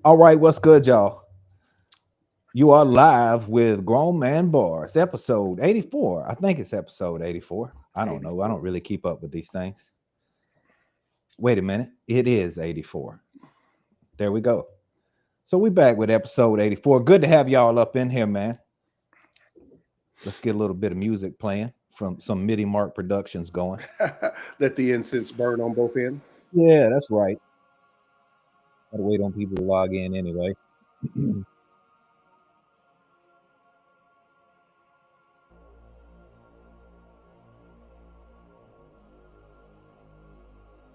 All right, what's good, y'all? You are live with Grown Man Bars, episode 84. I think it's episode 84. I don't know. I don't really keep up with these things. Wait a minute. It is 84. There we go. So we back with episode 84. Good to have y'all up in here, man. Let's get a little bit of music playing from some MIDI Mark Productions going. Let the incense burn on both ends. Yeah, that's right. Gotta wait on people to log in anyway.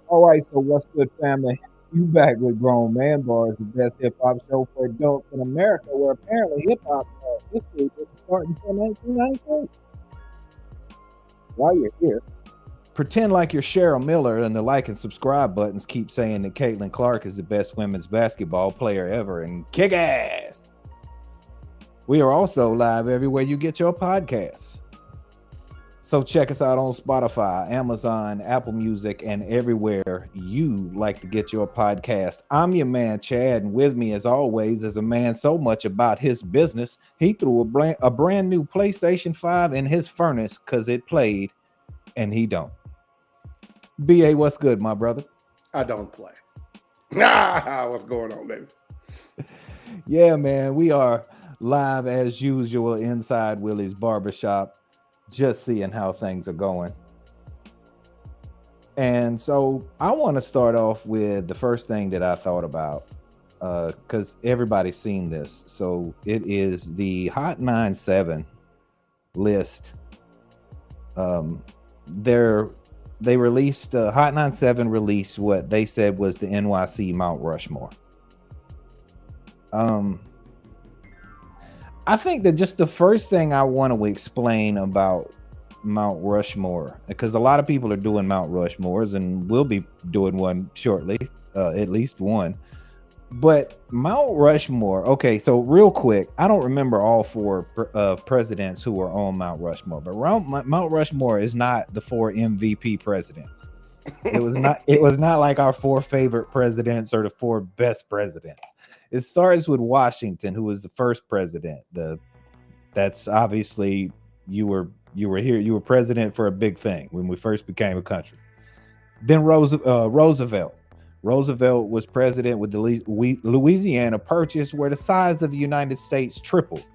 All right, so what's good, family? You back with Grown Man Bars, the best hip hop show for adults in America, where apparently hip hop history didn't start until 1993. While you're here, pretend like you're Cheryl Miller, and the like and subscribe buttons keep saying that Caitlin Clark is the best women's basketball player ever, and kick ass. We are also live everywhere you get your podcasts. So check us out on Spotify, Amazon, Apple Music, and everywhere you like to get your podcast. I'm your man, Chad, and with me, as always, is a man so much about his business, he threw a brand new PlayStation 5 in his furnace because it played, and he don't. BA, what's good, my brother? I don't play. What's going on, baby? Yeah, man, we are live as usual inside Willie's Barbershop, just seeing how things are going. And so I want to start off with the first thing that I thought about, because everybody's seen this. So it is the Hot 97 list. They released Hot 97 released what they said was the NYC Mount Rushmore. I think that just the first thing I want to explain about Mount Rushmore, because a lot of people are doing Mount Rushmores, and we'll be doing one shortly, at least one. But Mount Rushmore, okay, so real quick, I don't remember all four presidents who were on Mount Rushmore, but Mount Rushmore is not the four MVP presidents. It was not. It was not like our four favorite presidents or the four best presidents. It starts with Washington, who was the first president. That's obviously you were here. You were president for a big thing when we first became a country. Then Roosevelt. Roosevelt was president with the Louisiana Purchase, where the size of the United States tripled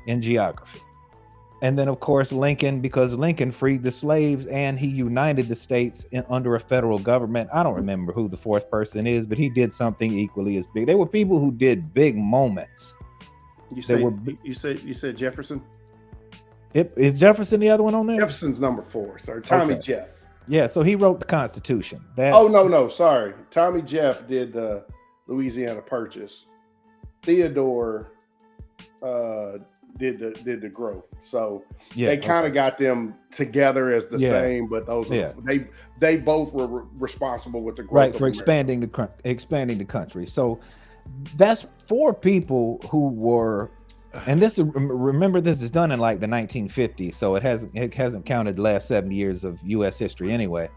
in geography. And then, of course, Lincoln, because Lincoln freed the slaves and he united the states under a federal government. I don't remember who the fourth person is, but he did something equally as big. There were people who did big moments. You said Jefferson? Is Jefferson the other one on there? Jefferson's number 4, sir. Tommy Jeff. Yeah, so he wrote the Constitution. No, sorry. Tommy Jeff did the Louisiana Purchase. Theodore did the growth. So they kind of got them together as the same, but those they both were responsible with the growth, right, for expanding the country. So that's four people who were, and remember this is done in like the 1950s, so it hasn't counted the last 70 years of U.S. history anyway.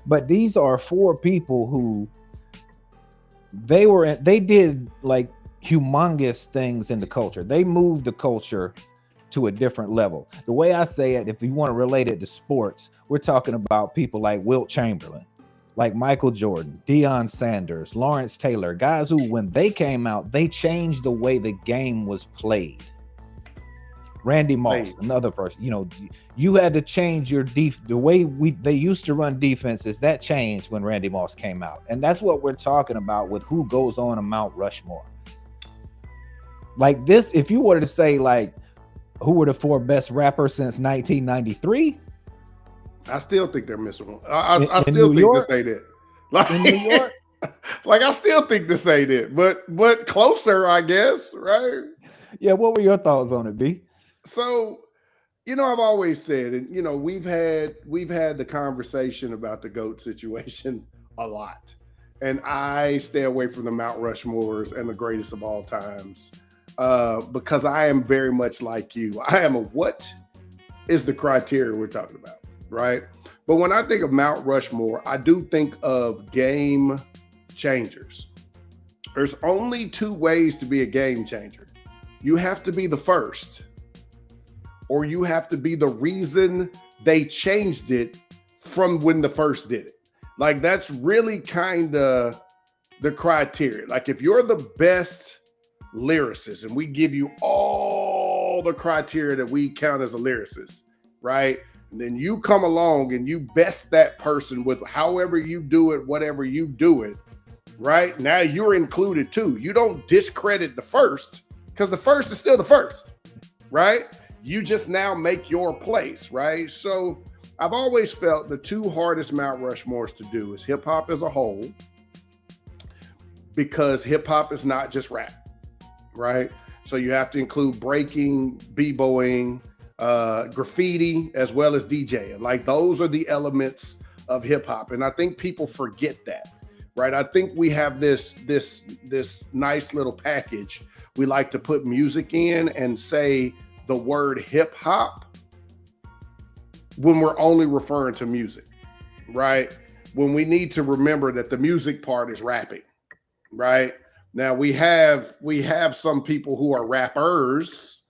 But these are four people who they did like humongous things in the culture. They moved the culture to a different level. The way I say it, if you want to relate it to sports, we're talking about people like Wilt Chamberlain, like Michael Jordan, Deion Sanders, Lawrence Taylor, guys who, when they came out, they changed the way the game was played. Randy Moss, another person. You know, you had to change your the way they used to run defenses. That changed when Randy Moss came out, and that's what we're talking about with who goes on a Mount Rushmore. Like this, if you were to say like who were the four best rappers since 1993, I still think they're missing one. I still think this ain't it. Like in New York, like I still think this ain't it, but closer, I guess, right? Yeah. What were your thoughts on it, B? So, you know, I've always said, and you know, we've had the conversation about the GOAT situation a lot, and I stay away from the Mount Rushmores and the greatest of all times. Because I am very much like you. I am what is the criteria we're talking about, right? But when I think of Mount Rushmore, I do think of game changers. There's only two ways to be a game changer. You have to be the first, or you have to be the reason they changed it from when the first did it. Like, that's really kind of the criteria. Like, if you're the best lyricist and we give you all the criteria that we count as a lyricist, right? And then you come along and you best that person with however you do it, whatever you do it, right? Now you're included too. You don't discredit the first, because the first is still the first, right? You just now make your place, right? So I've always felt the two hardest Mount Rushmores to do is hip hop as a whole, because hip hop is not just rap, right? So you have to include breaking, b-boying, graffiti, as well as DJing. Like, those are the elements of hip hop. And I think people forget that, right? I think we have this nice little package. We like to put music in and say the word hip hop when we're only referring to music, right? When we need to remember that the music part is rapping, right? Now we have some people who are rappers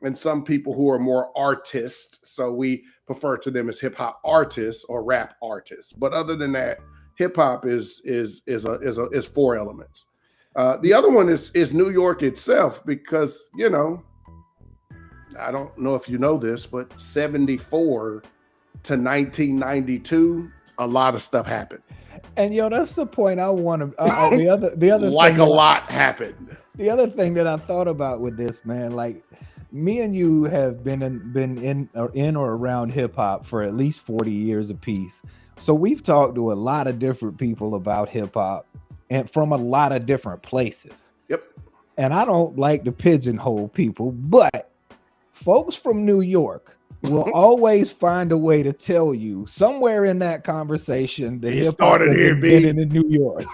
and some people who are more artists. So we refer to them as hip hop artists or rap artists. But other than that, hip hop is four elements. The other one is New York itself, because, you know, I don't know if you know this, but 74 to 1992, a lot of stuff happened. And yo, that's the point I want to. The other like a lot happened. The other thing that I thought about with this, man, like, me and you have been in or around hip hop for at least 40 years apiece. So we've talked to a lot of different people about hip hop, and from a lot of different places. Yep. And I don't like to pigeonhole people, but folks from New York will always find a way to tell you somewhere in that conversation that hip hop was invented in New York.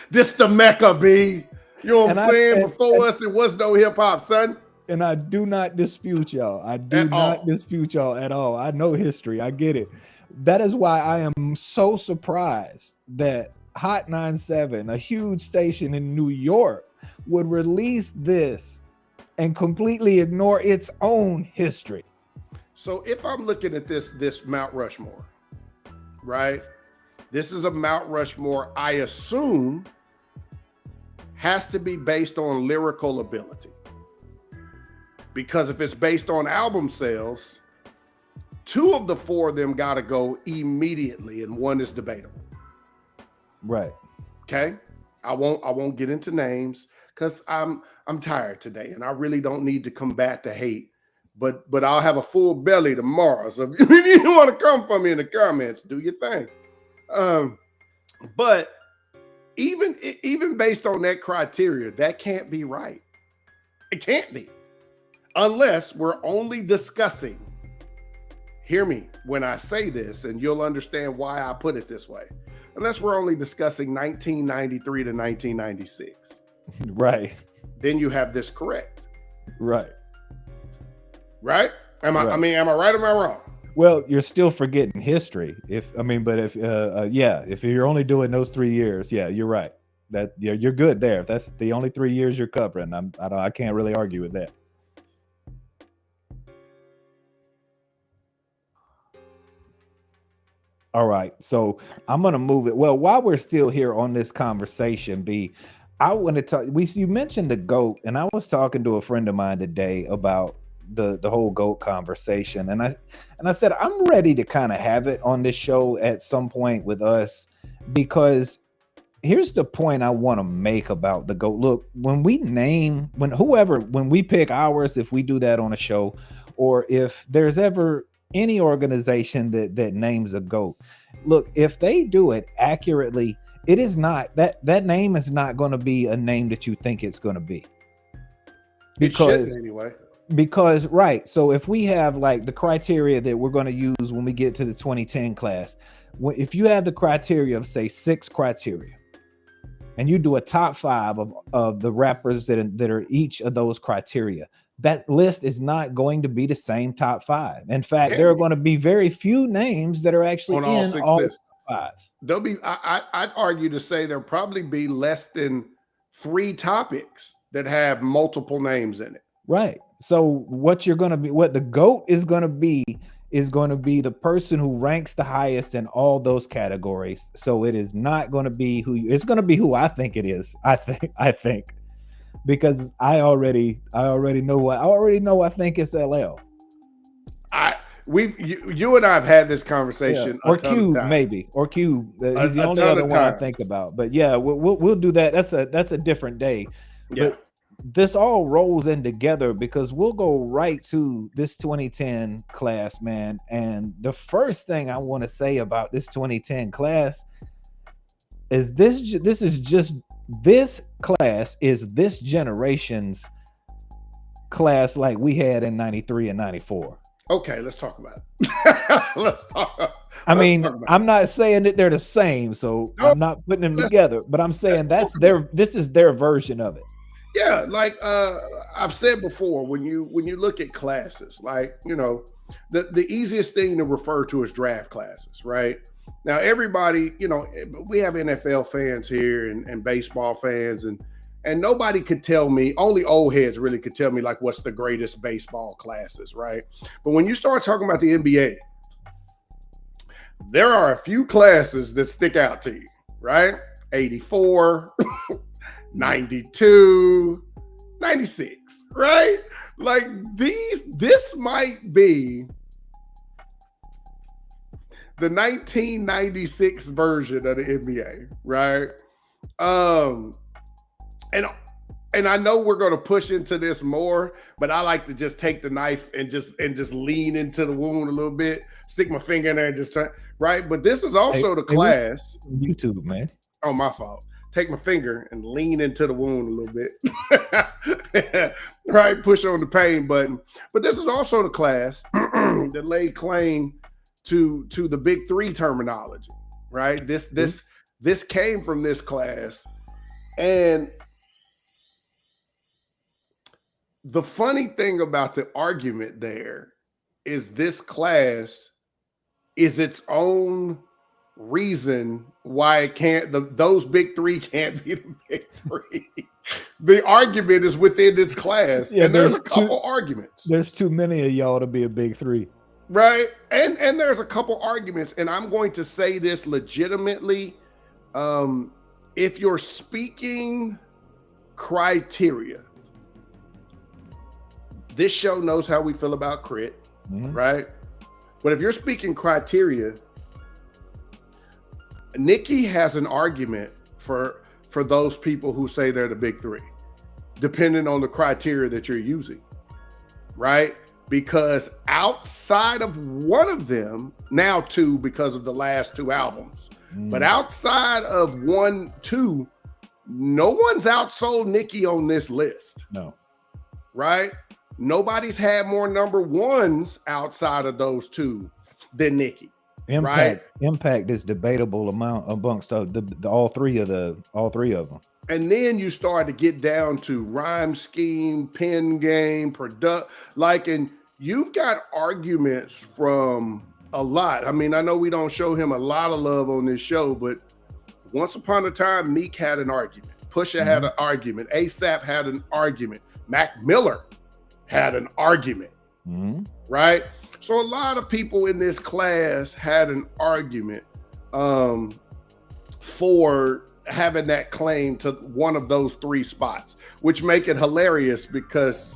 This the Mecca, B. You know what I'm saying? Before us, it was no hip hop, son. And I do not dispute y'all. I do not dispute y'all at all. I know history. I get it. That is why I am so surprised that Hot 97, a huge station in New York, would release this and completely ignore its own history. So if I'm looking at this Mount Rushmore, right? This is a Mount Rushmore, I assume, has to be based on lyrical ability. Because if it's based on album sales, two of the four of them got to go immediately, and one is debatable. Right. Okay. I won't get into names because I'm tired today, and I really don't need to combat the hate. But I'll have a full belly tomorrow. So if you want to come for me in the comments, do your thing. But even based on that criteria, that can't be right. It can't be, unless we're only discussing. Hear me when I say this, and you'll understand why I put it this way. Unless we're only discussing 1993 to 1996. Right. Then you have this correct. Right. Right? Am I right or am I wrong? Well, you're still forgetting history. If you're only doing those 3 years, yeah, you're right. That you're good there. If that's the only 3 years you're covering, I can't really argue with that. All right, so I'm gonna move it. Well, while we're still here on this conversation, B, I want to talk. You mentioned the GOAT, and I was talking to a friend of mine today about the whole GOAT conversation, and I said I'm ready to kind of have it on this show at some point with us, because here's the point I want to make about the GOAT. Look, when we pick ours, if we do that on a show, or if there's ever any organization that names a GOAT, look, if they do it accurately, it is not that name is not going to be a name that you think it's going to be. Because right. So if we have like the criteria that we're going to use when we get to the 2010 class, if you have the criteria of say 6 criteria, and you do a top 5 of the rappers that are each of those criteria, that list is not going to be the same top 5. In fact, there are going to be very few names that are actually in all. fives. There'll be, I'd argue to say there'll probably be less than 3 topics that have multiple names in it. Right. So what you're going to be, what the GOAT is going to be the person who ranks the highest in all those categories. So it is not going to be it's going to be who I think it is. I think because I already know I think it's LL. You and I have had this conversation, or Q maybe, or Q. He's the only other one I think about. But yeah, we'll do that. That's a different day. Yeah. But this all rolls in together because we'll go right to this 2010 class, man. And the first thing I want to say about this 2010 class is this class is this generation's class like we had in 93 and 94. Okay, let's talk about it. I'm not saying that they're the same, so I'm not putting them together, but I'm saying this is their version of it. Yeah, like I've said before, when you look at classes, like, you know, the easiest thing to refer to is draft classes, right? Now, everybody, you know, we have NFL fans here and baseball fans, and nobody could tell me, only old heads really could tell me, like, what's the greatest baseball classes, right? But when you start talking about the NBA, there are a few classes that stick out to you, right? 84, 92, 96, right? Like this might be the 1996 version of the NBA, right? And I know we're going to push into this more, but I like to just take the knife and just lean into the wound a little bit, stick my finger in there and just right. But this is also the class. YouTube, man. Oh, my fault. Take my finger and lean into the wound a little bit. Right, push on the pain button. But this is also the class that laid claim to the big three terminology, right? This came from this class. And the funny thing about the argument there is this class is its own reason why it can't, those big three can't be the big three. The argument is within this class. Yeah, and there's a couple arguments. There's too many of y'all to be a big three. Right. And there's a couple arguments, and I'm going to say this legitimately. If you're speaking criteria, this show knows how we feel about KRIT, right? But if you're speaking criteria, Nikki has an argument for those people who say they're the big three, depending on the criteria that you're using, right? Because outside of one of them, now two because of the last two albums, but outside of 1, 2, no one's outsold Nikki on this list. No. Right? Nobody's had more number ones outside of those two than Nikki. Impact is debatable amount amongst all three of them. And then you start to get down to rhyme scheme, pen game, and you've got arguments from a lot. I mean, I know we don't show him a lot of love on this show, but once upon a time, Meek had an argument. Pusha had an argument. ASAP had an argument. Mac Miller had an argument, right? So a lot of people in this class had an argument for having that claim to one of those three spots, which make it hilarious because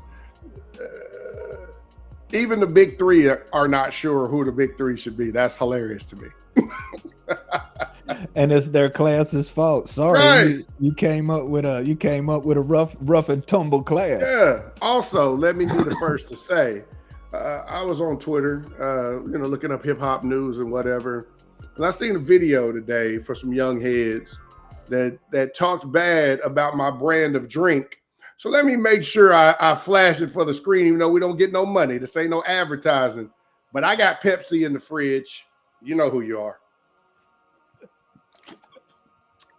even the big three are not sure who the big three should be. That's hilarious to me. And it's their class's fault. Sorry, right. you came up with a rough and tumble class. Yeah. Also, let me be the first to say, I was on Twitter, looking up hip hop news and whatever, and I seen a video today for some young heads that talked bad about my brand of drink. So let me make sure I flash it for the screen, even though we don't get no money. This ain't no advertising. But I got Pepsi in the fridge. You know who you are.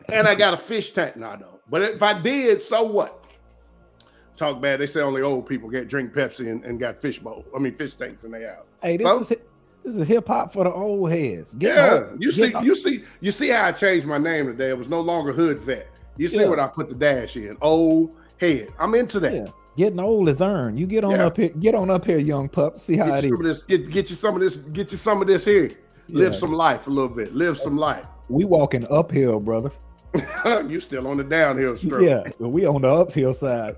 And I got a fish tank. No, I don't. But if I did, so what? Talk bad. They say only old people drink Pepsi and got fish tanks in their house. Hey, This is hip hop for the old heads. You see how I changed my name today. It was no longer Hood Vet. You see what I put the dash in. Old head. I'm into that. Yeah. Getting old is earned. You get on up here. Get on up here, young pup. See how it is. Get you some of this. Get you some of this here. Live some life a little bit. Live some life. We walking uphill, brother. You still on the downhill stroke. Yeah, we on the uphill side.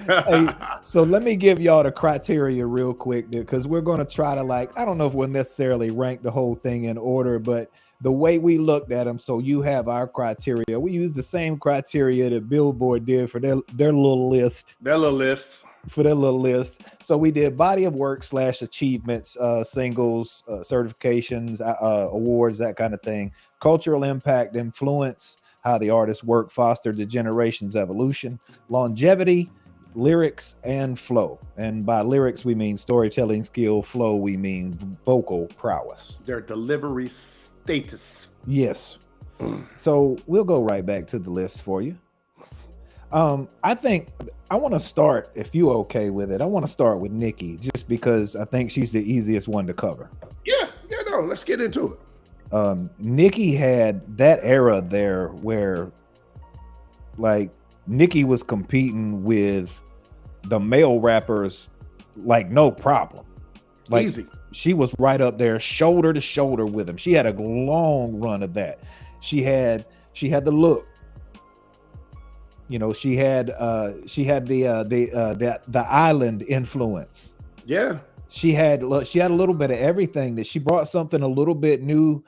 Hey, so let me give y'all the criteria real quick, because we're going to try to, like, I don't know if we'll necessarily rank the whole thing in order, but the way we looked at them, so you have our criteria. We used the same criteria that Billboard did for their little list. For their little list. So we did body of work / achievements, singles, certifications, awards, that kind of thing. Cultural impact, influence, how the artist work fostered the generation's evolution, longevity, lyrics, and flow. And by lyrics, we mean storytelling skill. Flow, we mean vocal prowess. Their delivery status. Yes. So we'll go right back to the list for you. I think I want to start, if you're okay with it, I want to start with Nikki, just because I think she's the easiest one to cover. No, let's get into it. Nikki had that era there where, like, Nikki was competing with the male rappers like no problem. Like, easy. She was right up there, shoulder to shoulder with them. She had a long run of that. She had the look. You know, she had the island influence. Yeah. She had a little bit of everything. That she brought something a little bit new.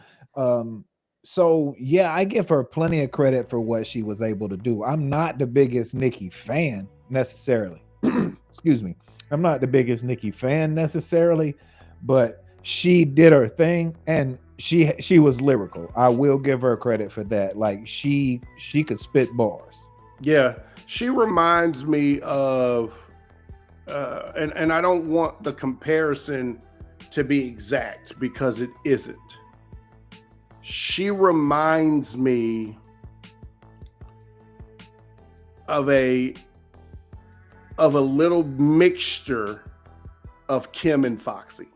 So yeah, I give her plenty of credit for what she was able to do. I'm not the biggest Nikki fan necessarily. Excuse me. I'm not the biggest Nikki fan necessarily, but she did her thing, and she was lyrical. I will give her credit for that. Like, she could spit bars. Yeah, she reminds me of, and I don't want the comparison to be exact because it isn't. She reminds me of a little mixture of Kim and Foxy.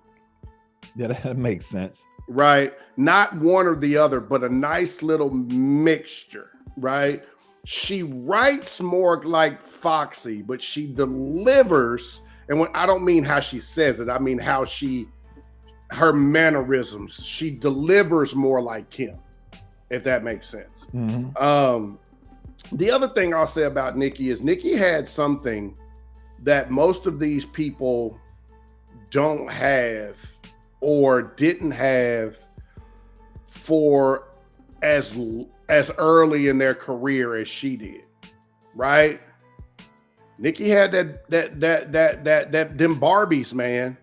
Yeah, that makes sense. Right? Not one or the other, but a nice little mixture, right? She writes more like Foxy, but she delivers, and when I don't mean how she says it, I mean how her mannerisms. She delivers more like Kim, if that makes sense. Mm-hmm. The other thing I'll say about Nikki is Nikki had something that most of these people don't have or didn't have for as early in their career as she did, right? Nikki had that them Barbies, man.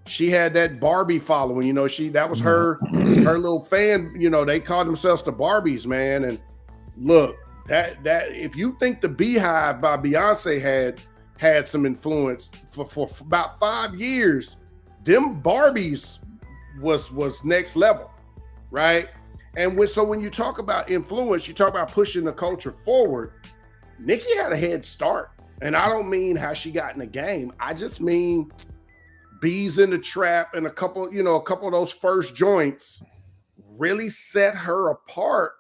She had that Barbie following, you know, that was her little fan, you know, they called themselves the Barbies, man. And look, that if you think the Beehive by Beyonce had some influence for about 5 years, them Barbies was next level, right? And so when you talk about influence, you talk about pushing the culture forward. Nikki had a head start, and I don't mean how she got in the game. I just mean Bees in the Trap and a couple of those first joints really set her apart.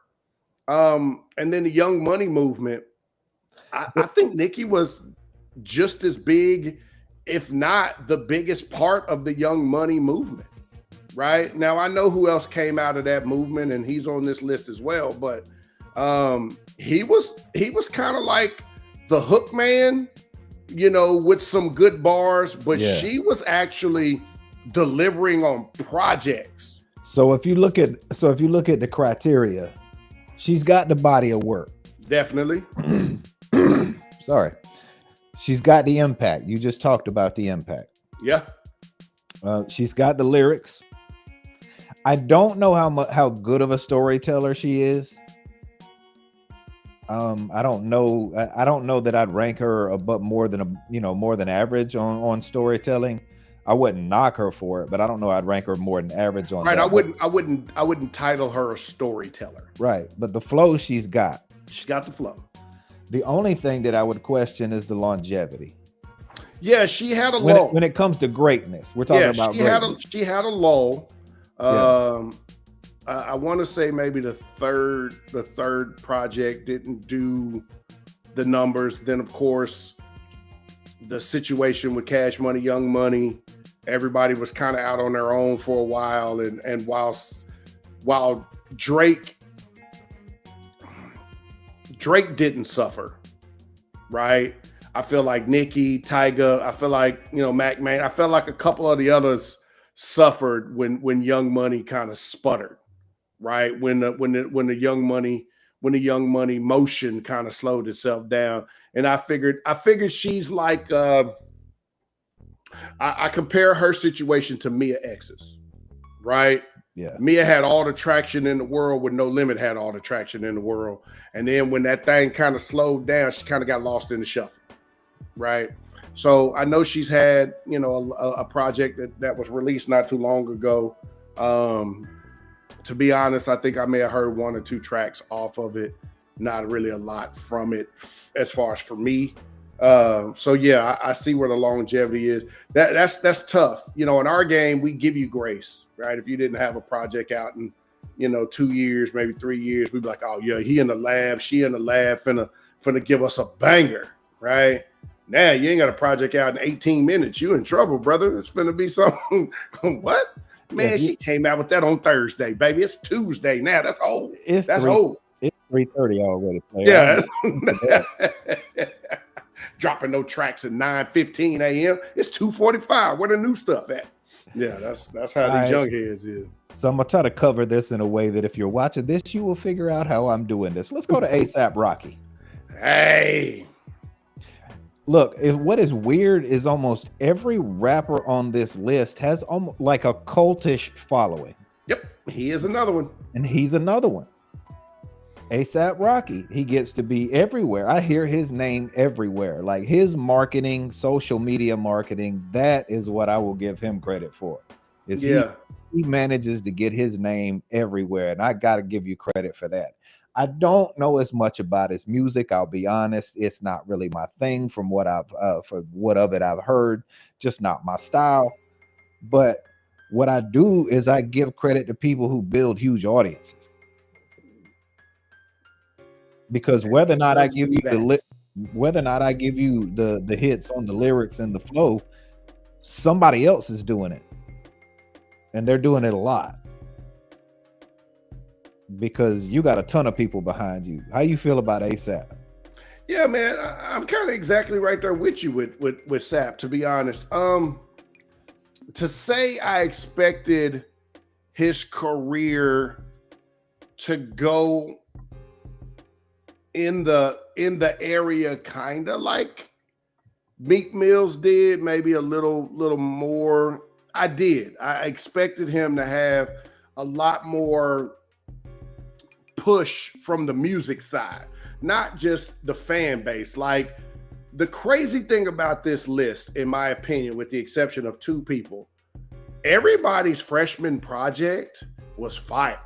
And then the Young Money movement. I think Nikki was just as big, if not the biggest part of the Young Money movement. Right now, I know who else came out of that movement, and he's on this list as well. But he was kind of like the hook man, you know, with some good bars. But she was actually delivering on projects. So if you look at the criteria, she's got the body of work. Definitely. Sorry, she's got the impact. You just talked about the impact. Yeah. She's got the lyrics. I don't know how good of a storyteller she is. I don't know. I don't know that I'd rank her above more than average on storytelling. I wouldn't knock her for it, but I don't know. I'd rank her more than average on. Right. That. I wouldn't title her a storyteller. Right. But the flow she's got. She's got the flow. The only thing that I would question is the longevity. Yeah, she had a when lull. When it comes to greatness, we're talking about greatness. She had a lull. I want to say maybe the third project didn't do the numbers. Then of course the situation with Cash Money, Young Money, everybody was kind of out on their own for a while, and while Drake didn't suffer, right? I feel like Nikki, Tyga, I feel like, Mac Man, I felt like a couple of the others suffered when Young Money kind of sputtered, right? When the Young Money motion kind of slowed itself down. And I figured she's like I compare her situation to Mia X's, right? Yeah. Mia had all the traction in the world when No Limit had all the traction in the world. And then when that thing kind of slowed down, she kind of got lost in the shuffle, right? So I know she's had, a project that was released not too long ago. To be honest, I think I may have heard 1 or 2 tracks off of it. Not really a lot from it as far as for me. So yeah, I see where the longevity is. That's tough. In our game, we give you grace, right? If you didn't have a project out in, 2 years, maybe 3 years, we'd be like, oh yeah, he in the lab, she in the lab, finna give us a banger, right? Now you ain't got a project out in 18 minutes. You in trouble, brother. It's finna be something. What? Man, she came out with that on Thursday, baby. It's Tuesday now. That's old. That's old. It's 3:30 already. Yeah. Dropping no tracks at 9:15 a.m. It's 2:45. Where the new stuff at? Yeah, that's how these young heads is. So I'm gonna try to cover this in a way that if you're watching this, you will figure out how I'm doing this. Let's go to A$AP Rocky. Hey. Look, what is weird is almost every rapper on this list has almost like a cultish following. Yep, he is another one. And he's another one. A$AP Rocky, he gets to be everywhere. I hear his name everywhere. Like his marketing, social media marketing, that is what I will give him credit for. He manages to get his name everywhere, and I got to give you credit for that. I don't know as much about his music. I'll be honest. It's not really my thing from what I've heard, just not my style. But what I do is I give credit to people who build huge audiences. Because whether or not I give you the hits on the lyrics and the flow, somebody else is doing it. And they're doing it a lot. Because you got a ton of people behind you. How you feel about A$AP? Yeah, man, I'm kind of exactly right there with you with Sap, to be honest. To say I expected his career to go in the area kind of like Meek Mill's did, maybe a little more. I did. I expected him to have a lot more push from the music side, not just the fan base. Like the crazy thing about this list, in my opinion, with the exception of 2 people, everybody's freshman project was fire.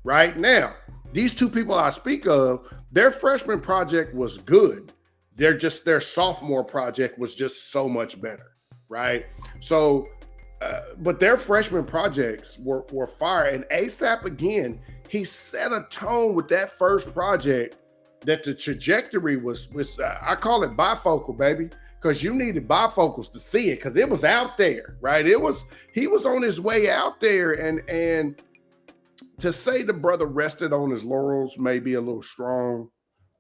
Right now, these 2 people I speak of, their freshman project was good. Their sophomore project was just so much better, right? So, but their freshman projects were fire. And A$AP, again, he set a tone with that first project that the trajectory was I call it bifocal, baby, because you needed bifocals to see it, because it was out there, right? He was on his way out there, and to say the brother rested on his laurels may be a little strong.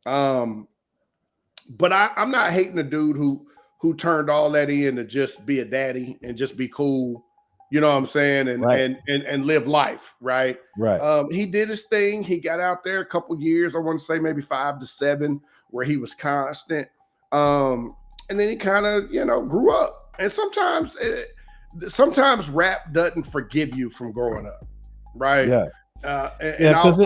But I'm not hating a dude who turned all that in to just be a daddy and just be cool, you know what I'm saying, and right. and live life, right? Right. He did his thing. He got out there a couple years, I want to say maybe 5 to 7, where he was constant. And then he kind of, grew up. And sometimes rap doesn't forgive you from growing up, right? Yeah. Because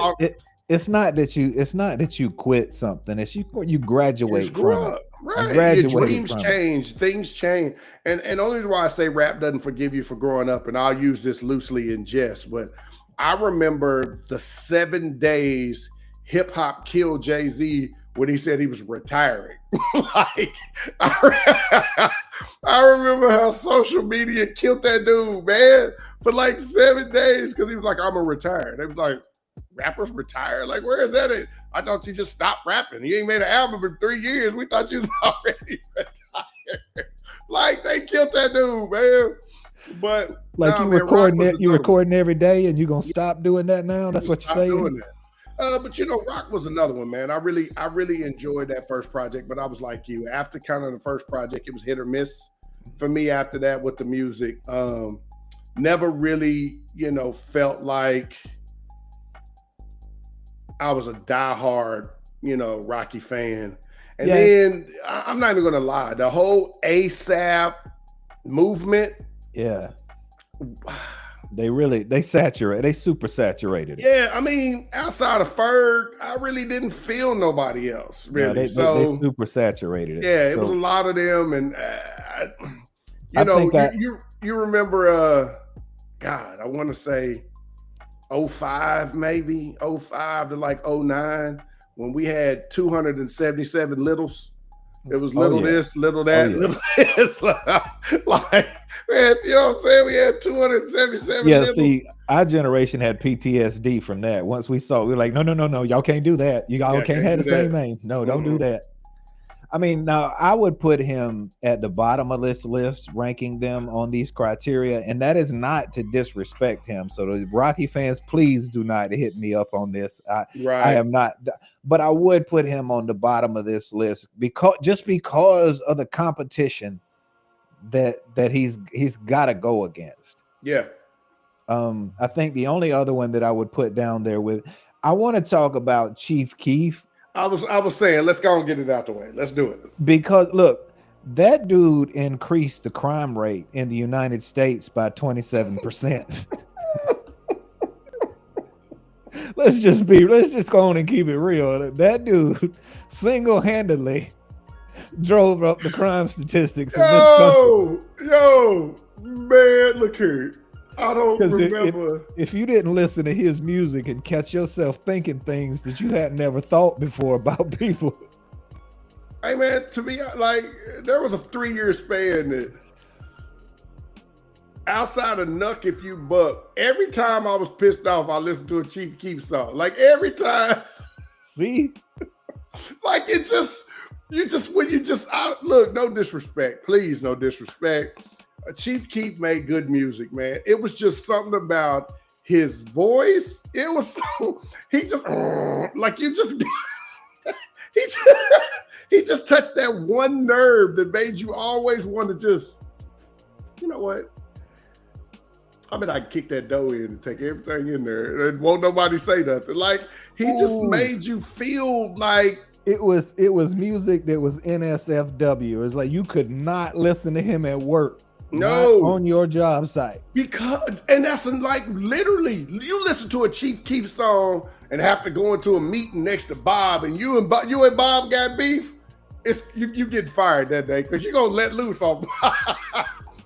it's not that you quit something. It's you graduate from it. Right. Your dreams change, things change. And the only reason why I say rap doesn't forgive you for growing up, and I'll use this loosely in jest, but I remember the 7 days hip hop killed Jay-Z when he said he was retiring. Like, I remember how social media killed that dude, man, for like 7 days because he was like, I'm gonna retire. They was like, rappers retire? Like, where is that at? I thought you just stopped rapping. You ain't made an album in 3 years. We thought you was already retired. Like, they killed that dude, man. But like, nah, you man, recording it, you recording every day, and you gonna stop doing that now? That's what you're saying. But you know, Rock was another one, man. I really enjoyed that first project, but I was like you. After kind of the first project, it was hit or miss for me after that with the music. Never really, you know, felt like I was a diehard, you know, Rocky fan. And then I'm not even gonna lie, the whole ASAP movement. Yeah. They super saturated it. Yeah, I mean, outside of Ferg, I really didn't feel nobody else, really. They super saturated it. Yeah, it was a lot of them. And, you remember, God, I want to say 05 maybe, 05 to like 09, when we had 277 littles. It was little this, little that, little this. Like, man, you know what I'm saying? We had 277 littles. See, our generation had PTSD from that. Once we saw it, we were like, no, y'all can't do that. You all can't have the same name. No, don't do that. I mean, now I would put him at the bottom of this list, ranking them on these criteria, and that is not to disrespect him. So the Rocky fans, please do not hit me up on this. I am not, but I would put him on the bottom of this list because of the competition that he's got to go against. Yeah. I think the only other one that I would put down there I want to talk about Chief Keef. I was saying, let's go and get it out the way. Let's do it. Because look, that dude increased the crime rate in the United States by 27%. Let's just go on and keep it real. That dude single-handedly drove up the crime statistics in this country. Yo, man, look here. I don't remember. If you didn't listen to his music and catch yourself thinking things that you had never thought before about people. Hey, man, to me, like, there was a 3-year span that outside of Nuck If You Buck, every time I was pissed off, I listened to a Chief Keef song. Like, every time. See? Like, look, no disrespect. Please, no disrespect. Chief Keef made good music, man. It was just something about his voice. It was he just he just touched that one nerve that made you always want to just, you know what? I mean, I can kick that dough in and take everything in there and won't nobody say nothing. Like, he just made you feel like it was music that was NSFW. It's like you could not listen to him at work. No, on your job site. And that's like literally, you listen to a Chief Keef song and have to go into a meeting next to Bob, and you and Bob got beef. It's you get fired that day because you're gonna let loose on Bob.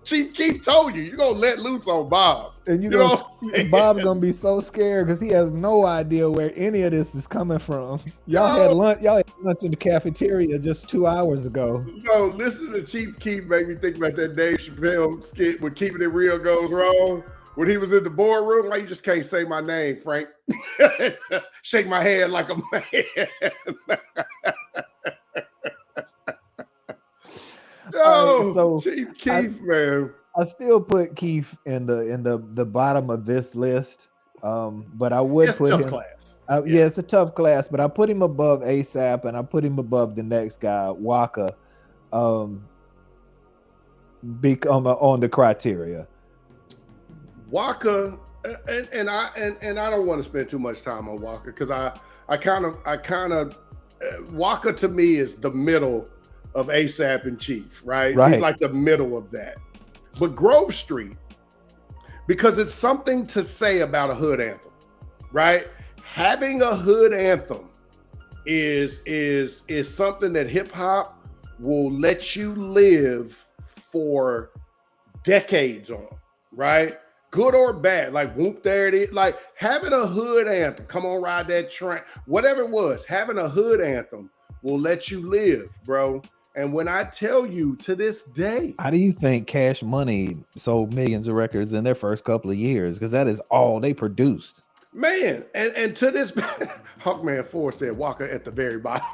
Chief Keef told you're gonna let loose on Bob. And Bob's gonna be so scared because he has no idea where any of this is coming from. Y'all had lunch in the cafeteria just 2 hours ago. No, listen to Chief Keef made me think about that Dave Chappelle skit when Keeping It Real Goes Wrong. When he was in the boardroom, like, you just can't say my name, Frank. Shake my hand like a man. So Chief Keef, man. I still put Keef in the bottom of this list, but I would put him. Class. It's a tough class, but I put him above ASAP, and I put him above the next guy, Waka, on the criteria. Waka, and I don't want to spend too much time on Waka because I kind of Waka to me is the middle of ASAP and Chief, right? He's like the middle of that. But Grove Street, because it's something to say about a hood anthem, right? Having a hood anthem is something that hip hop will let you live for decades on, right? good or bad, like whoop, there it is. Like having a hood anthem, come on, ride that train, whatever it was, having a hood anthem will let you live, bro. And when I tell you to this day, how do you think Cash Money sold millions of records in their first couple of years? Because that is all they produced. Man, and to this, Hawkman 4 said Waka at the very bottom.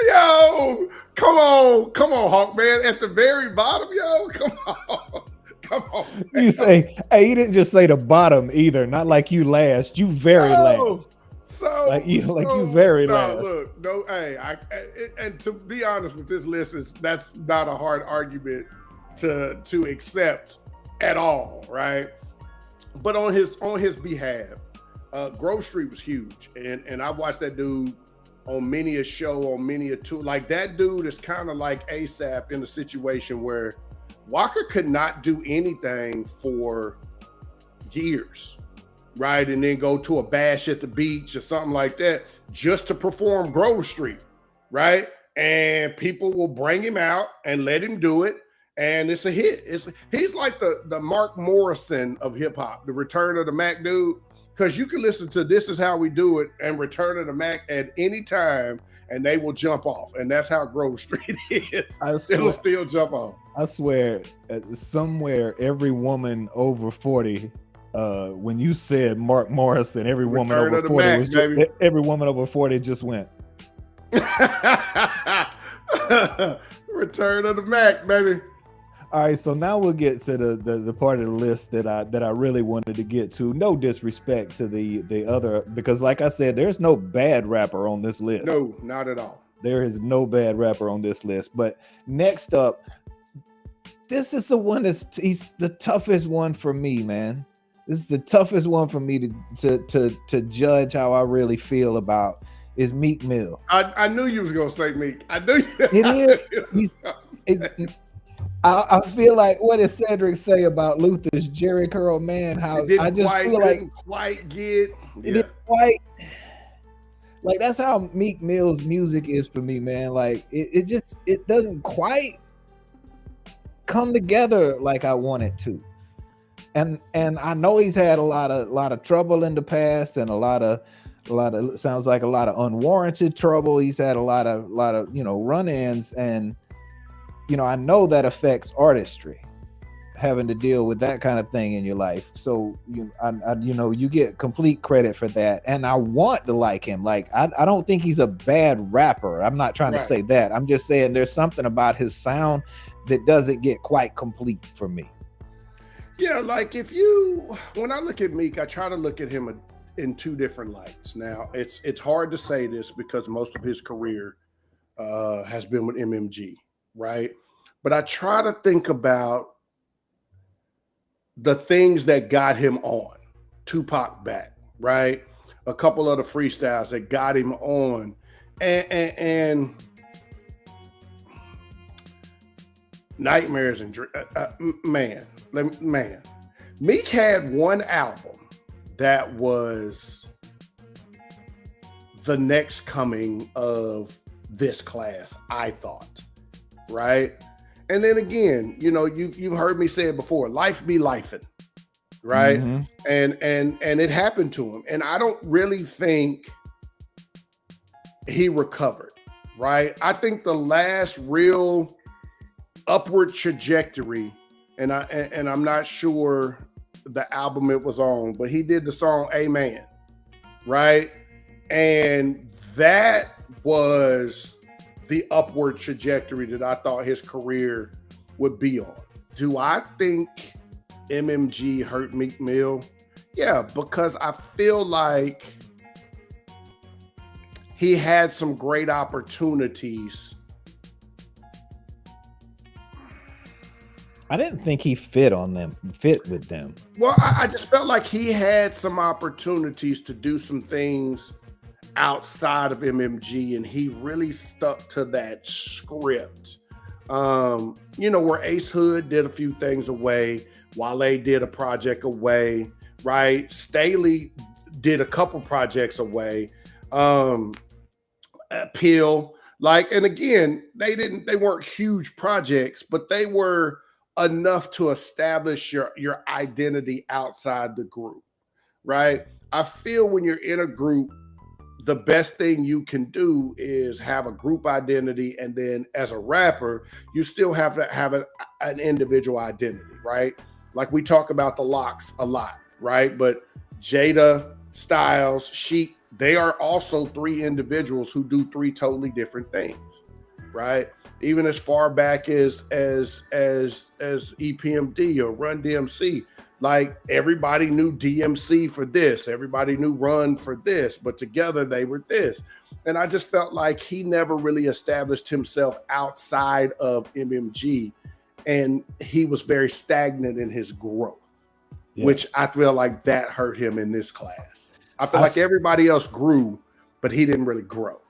Yo, come on, Hawkman at the very bottom, yo, come on. Man. You say, hey, you didn't just say the bottom either. Not like you last, you very last. So like you very last. Look, no, hey, and to be honest with this list, that's not a hard argument to accept at all, right? But on his behalf, Grove Street was huge, and I watched that dude on many a show, on many a tour. Like that dude is kind of like ASAP in a situation where Waka could not do anything for years, right? And then go to a bash at the beach or something like that just to perform Grove Street, right? And people will bring him out and let him do it. And it's a hit. He's like the Mark Morrison of hip hop, the Return of the Mac dude, because you can listen to This Is How We Do It and Return of the Mac at any time, and they will jump off. And that's how Grove Street is. It'll still jump off. I swear, somewhere every woman over 40, when you said Mark Morrison, every woman over 40 every woman over 40 just went. Return of the Mac, baby. All right, so now we'll get to the part of the list that I really wanted to get to. No disrespect to the other, because like I said, there's no bad rapper on this list. No, not at all. There is no bad rapper on this list. But next up, this is the one he's the toughest one for me, man. This is the toughest one for me to judge how I really feel about is Meek Mill. I knew you was gonna say Meek. I knew you. It is. I feel like what did Cedric say about Luther's Jerry Curl, man? How I just feel like quite get it didn't quite like that's how Meek Mill's music is for me, man. Like it doesn't quite come together like I want it to. And I know he's had a lot of trouble in the past and a lot of sounds like a lot of unwarranted trouble. He's had a lot of run-ins, and I know that affects artistry, having to deal with that kind of thing in your life. So you get complete credit for that, and I want to like him. Like I don't think he's a bad rapper. I'm not trying to say that. I'm just saying there's something about his sound that doesn't get quite complete for me. Yeah, like when I look at Meek, I try to look at him in two different lights. Now it's hard to say this because most of his career has been with MMG. Right. But I try to think about the things that got him on Tupac back, right? A couple of the freestyles that got him on and Nightmares and man. Meek had one album that was the next coming of this class, I thought. Right. And then again, you've heard me say it before, life be lifing, right? Mm-hmm. And it happened to him. And I don't really think he recovered, right? I think the last real upward trajectory, and I'm not sure the album it was on, but he did the song Amen, right? And that was the upward trajectory that I thought his career would be on. Do I think MMG hurt Meek Mill? Yeah, because I feel like he had some great opportunities. I didn't think he fit with them. Well, I just felt like he had some opportunities to do some things outside of MMG, and he really stuck to that script. Where Ace Hood did a few things away, Wale did a project away, right? Staley did a couple projects away. Pill, Like, and again, they weren't huge projects, but they were enough to establish your identity outside the group, right? I feel when you're in a group, the best thing you can do is have a group identity, and then as a rapper, you still have to have an individual identity, right? Like we talk about the Locks a lot, right? But Jada, Styles, Sheik, they are also three individuals who do three totally different things, right? Even as far back as EPMD or Run DMC, like everybody knew DMC for this, everybody knew Run for this, but together they were this. And I just felt like he never really established himself outside of MMG, and he was very stagnant in his growth, which I feel like that hurt him in this class. I feel like everybody else grew, but he didn't really grow.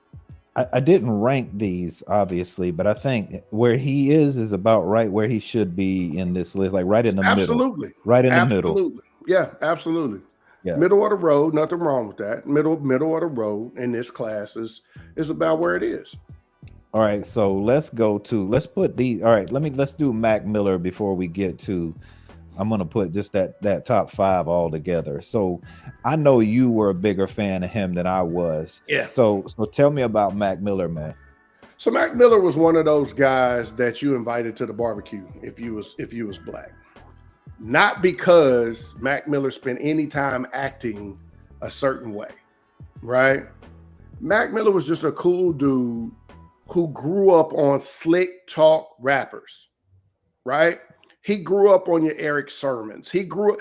I didn't rank these, obviously, but I think where he is about right where he should be in this list, like right in the middle. Right in the middle. Yeah, absolutely. Yeah. Middle of the road, nothing wrong with that. Middle of the road in this class is about where it is. All right, so let's put these. All right, let's do Mac Miller before we get to. I'm gonna put just that top 5 all together. So I know you were a bigger fan of him than I was. Yeah. So tell me about Mac Miller, man. So Mac Miller was one of those guys that you invited to the barbecue if you was black. Not because Mac Miller spent any time acting a certain way, right? Mac Miller was just a cool dude who grew up on slick talk rappers, right? He grew up on your Eric Sermons. He grew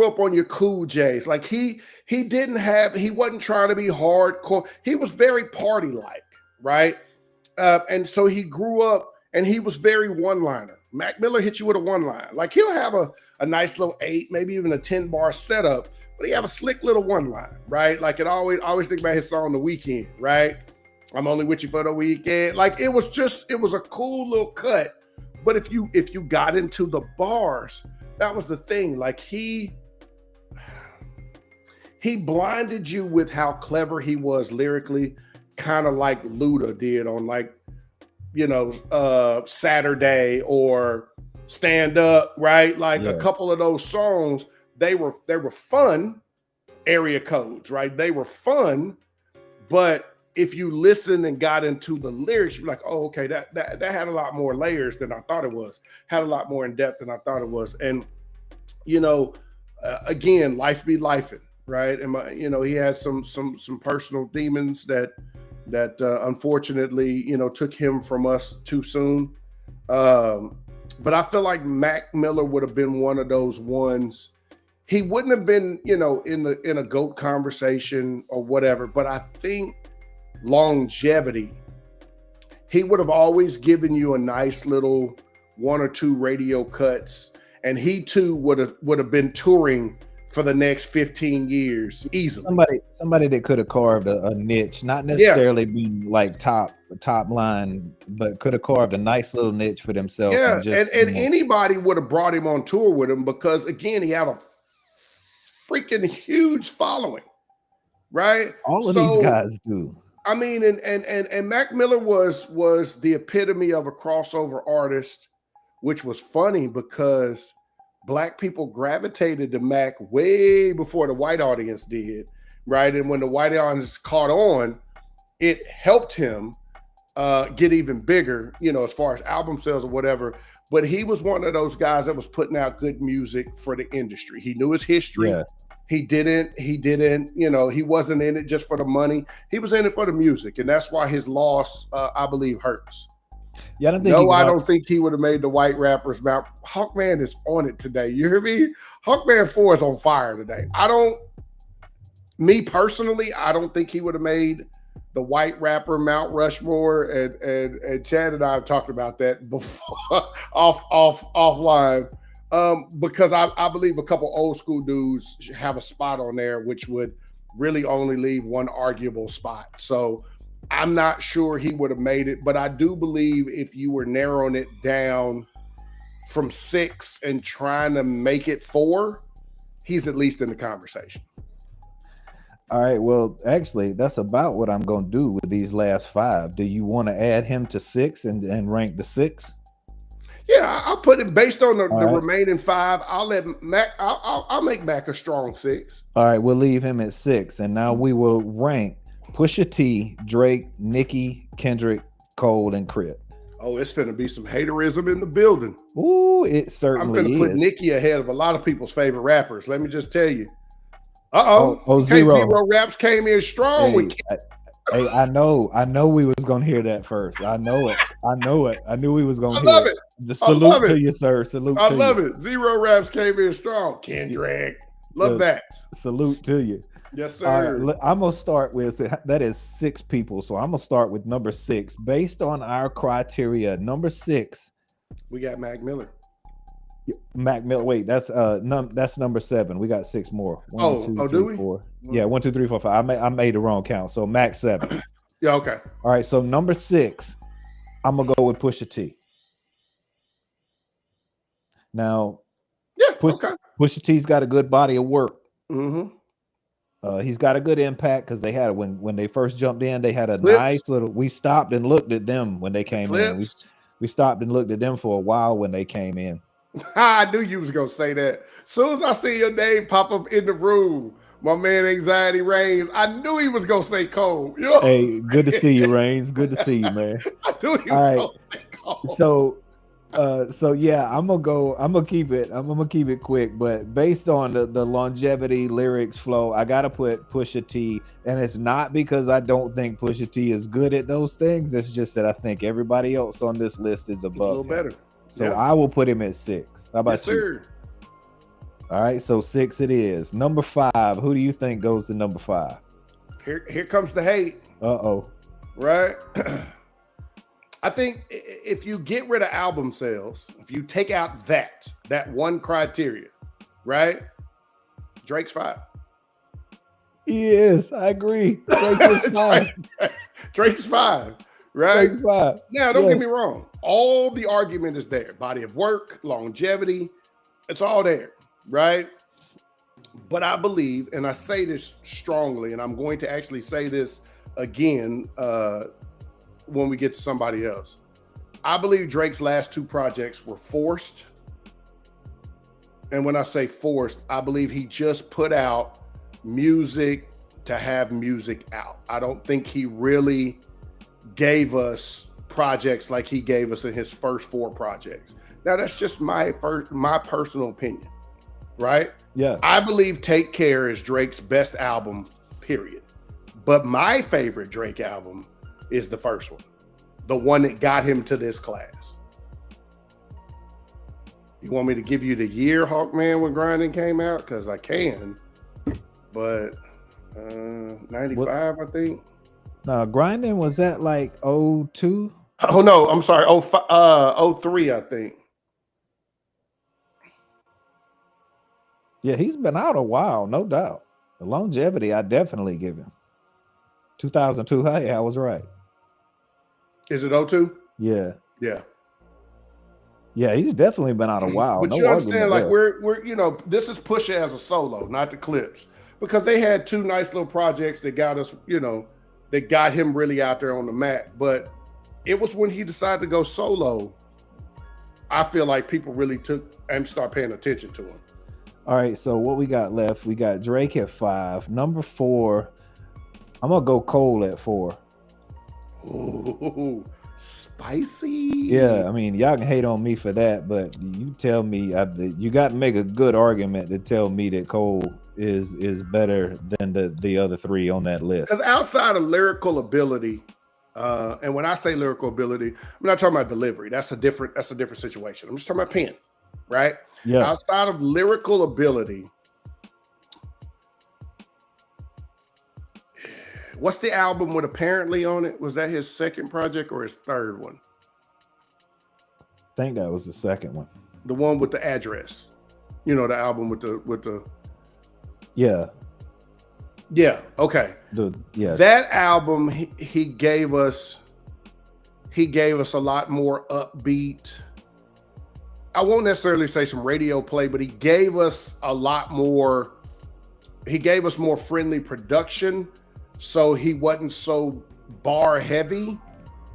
up on your Cool J's. Like he wasn't trying to be hardcore. He was very party-like, right? And so he grew up and he was very one-liner. Mac Miller hit you with a one-line. Like he'll have a nice little 8, maybe even a 10-bar setup, but he have a slick little one-line, right? Like I always think about his song The Weekend, right? I'm only with you for the weekend. Like it was a cool little cut. But if you got into the bars, that was the thing. Like he blinded you with how clever he was lyrically, kind of like Luda did on Saturday or Stand Up, right? Like a couple of those songs, they were fun area codes, right? They were fun, but if you listen and got into the lyrics, you're like, oh, okay, that had a lot more layers than I thought it was, had a lot more in depth than I thought it was. And, again, life be lifing, right? And, he had some personal demons that unfortunately, took him from us too soon. But I feel like Mac Miller would have been one of those ones. He wouldn't have been, in a GOAT conversation or whatever, but I think longevity, he would have always given you a nice little 1 or 2 radio cuts, and he too would have been touring for the next 15 years easily. Somebody that could have carved a niche, not necessarily being like top line, but could have carved a nice little niche for themselves. Yeah, and anybody would have brought him on tour with him because again, he had a freaking huge following, right? All of these guys do. I mean, and Mac Miller was the epitome of a crossover artist, which was funny because Black people gravitated to Mac way before the white audience did, right? And when the white audience caught on, it helped him get even bigger, as far as album sales or whatever. But he was one of those guys that was putting out good music for the industry. He knew his history. Yeah. He didn't, he wasn't in it just for the money. He was in it for the music. And that's why his loss, I believe, hurts. Yeah, I don't think he would have made the white rappers mouth. Hawkman is on it today. You hear me? Hawkman 4 is on fire today. Me personally, I don't think he would have made the white rapper Mount Rushmore, and Chad and I have talked about that before offline. Because I believe a couple old school dudes have a spot on there, which would really only leave one arguable spot. So I'm not sure he would have made it, but I do believe if you were narrowing it down from 6 and trying to make it 4, he's at least in the conversation. All right. Well, actually, that's about what I'm going to do with these last 5. Do you want to add him to 6 and rank the 6? Yeah, I'll put it based on the All right. remaining 5. I'll let Mac. I'll make Mac a strong 6. All right. We'll leave him at 6, and now we will rank Pusha T, Drake, Nicki, Kendrick, Cole, and KRIT. Oh, it's finna be some haterism in the building. Ooh, it I'm certainly finna put is. Nikki ahead of a lot of people's favorite rappers. Let me just tell you. Oh, Zero. Zero Raps came in strong Hey, with. hey, I know we was gonna hear that first. I know it. I knew we was gonna I hear love it. it. The I love salute to it. you, sir. Salute I to love you. it. Zero Raps came in strong. Kendrick. Love that. Salute to you. Yes, sir. All right, I'm gonna start with that is 6 people. So I'm gonna start with number 6. Based on our criteria, number 6. We got Mac Miller. Mac Miller. Wait, that's number 7. We got 6 more. 1, 2, do 3, we? 4. Yeah, 1, 2, 3, 4, 5. I made the wrong count. So Mac 7. Yeah, okay. All right, so number 6, I'm gonna go with Pusha T. Now, Yeah, okay. Pusha T's got a good body of work. Mm-hmm. He's got a good impact because they had when they first jumped in, they had a Clips. nice little. We stopped and looked at them when they came in. We stopped and looked at them for a while when they came in. I knew you was gonna say that. As soon as I see your name pop up in the room, my man Anxiety Reigns, I knew he was gonna say Cole. You know hey, good to see you, Reigns. Good to see you, man. I knew he was gonna say Cole. So yeah, I'm gonna keep it quick, but based on the longevity, lyrics, flow, I gotta put Pusha T, and it's not because I don't think Pusha T is good at those things. It's just that I think everybody else on this list is above a little him. better. So yeah. I will put him at 6. How about you? Sir. All right, so 6 it is. Number 5. Who do you think goes to number 5? Here comes the hate. Right. I think if you get rid of album sales, if you take out that one criteria, right? Drake's 5. Yes, I agree. Drake's 5. Drake's 5, right? Drake's 5. Now, don't get me wrong. All the argument is there. Body of work, longevity, it's all there, right? But I believe, and I say this strongly, and I'm going to actually say this again when we get to somebody else. I believe Drake's last 2 projects were forced. And when I say forced, I believe he just put out music to have music out. I don't think he really gave us projects like he gave us in his first 4 projects. Now, that's just my personal opinion, right? Yeah. I believe Take Care is Drake's best album, period. But my favorite Drake album is the first one, the one that got him to this class. You want me to give you the year, Hawkman, when Grinding came out? Because I can, but 95, I think. No, Grinding was that like 02? Oh no, I'm sorry, 03, I think. Yeah, he's been out a while, no doubt. The longevity, I definitely give him. 2002, hey, I was right. Is it 02? Yeah. Yeah. Yeah, he's definitely been out a while. But no you understand, like there. we're this is Pusha as a solo, not the Clips, because they had 2 nice little projects that got us, that got him really out there on the map. But it was when he decided to go solo, I feel like people really took and start paying attention to him. All right, so what we got left? We got Drake at 5. Number 4, I'm gonna go Cole at 4. Ooh, spicy. Yeah, I mean, y'all can hate on me for that, but you tell me you got to make a good argument to tell me that Cole is better than the other 3 on that list. Because outside of lyrical ability, and when I say lyrical ability, I'm not talking about delivery. That's a different situation. I'm just talking about pen, right? Yeah. Outside of lyrical ability, what's the album with Apparently on it? Was that his second project or his third one? I think that was the second one. The one with the address. The album with the Yeah. Yeah, okay. That album he gave us a lot more upbeat. I won't necessarily say some radio play, but he gave us a lot more he gave us more friendly production, so he wasn't so bar heavy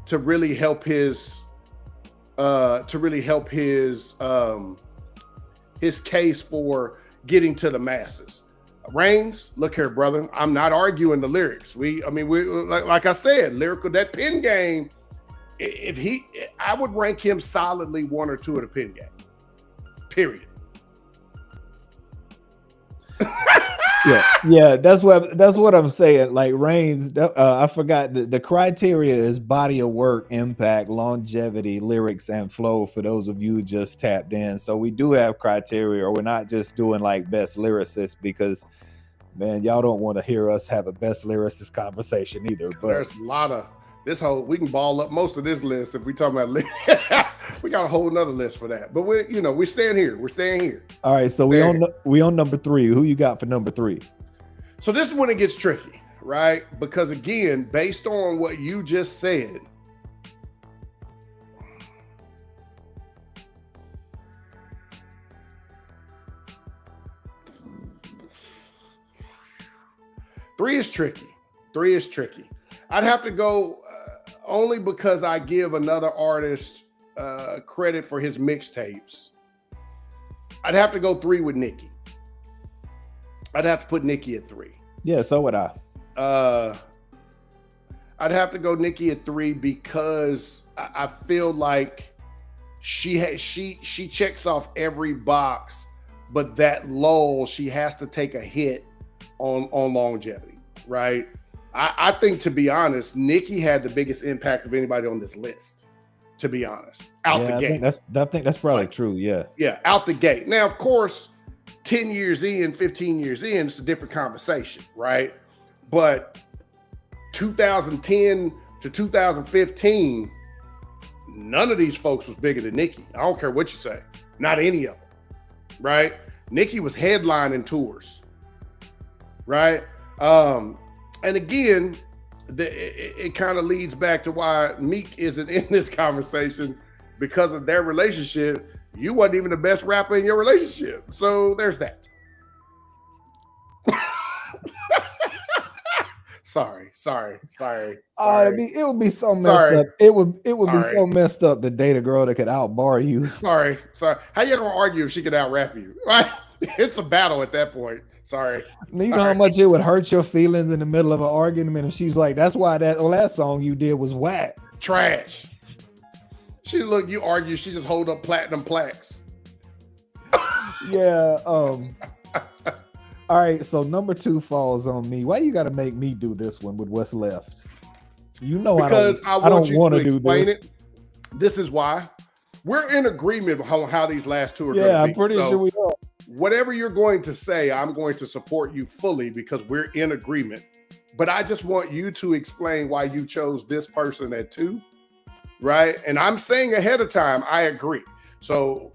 to really help his his case for getting to the masses. Reigns, look here, brother. I'm not arguing the lyrics. We like I said, lyrical, that pen game. I would rank him solidly 1 or 2 of the pen game. Period. yeah, that's what I'm saying. Like Reigns, I forgot the criteria is body of work, impact, longevity, lyrics, and flow. For those of you who just tapped in, so we do have criteria, or we're not just doing like best lyricist, because man, y'all don't want to hear us have a best lyricist conversation either. But there's a lot of this whole, we can ball up most of this list if we talk about we got a whole nother list for that. But we stand here. We're staying here. All right, so we on number 3. Who you got for number 3? So this is when it gets tricky, right? Because again, based on what you just said, Three is tricky. I'd have to go only because I give another artist credit for his mixtapes. I'd have to go 3 with Nikki. I'd have to put Nikki at 3. Yeah, so would I. I'd have to go Nikki at 3 because I feel like she checks off every box, but that lull, she has to take a hit on longevity, right? I think, to be honest, Nikki had the biggest impact of anybody on this list, to be honest, out the gate. I think that's probably true, yeah. Yeah, out the gate. Now, of course, 10 years in, 15 years in, it's a different conversation, right? But 2010 to 2015, none of these folks was bigger than Nikki. I don't care what you say. Not any of them, right? Nikki was headlining tours, right? And again, it kind of leads back to why Meek isn't in this conversation, because of their relationship. You wasn't even the best rapper in your relationship. So there's that. Sorry. It would be so messed up. It would be so messed up to date a girl that could outbar you. Sorry. How you gonna argue if she could out rap you? Right? It's a battle at that point. Sorry. You know how much it would hurt your feelings in the middle of an argument if she's like, that's why that last song you did was whack. Trash. You argue, she just hold up platinum plaques. Yeah. All right, so number 2 falls on me. Why you got to make me do this one with what's left? You know, because I don't want to do this. It. This is why we're in agreement on how these last 2 are going to be. Yeah, I'm pretty sure we are. Whatever you're going to say, I'm going to support you fully because we're in agreement. But I just want you to explain why you chose this person at 2, right? And I'm saying ahead of time, I agree. So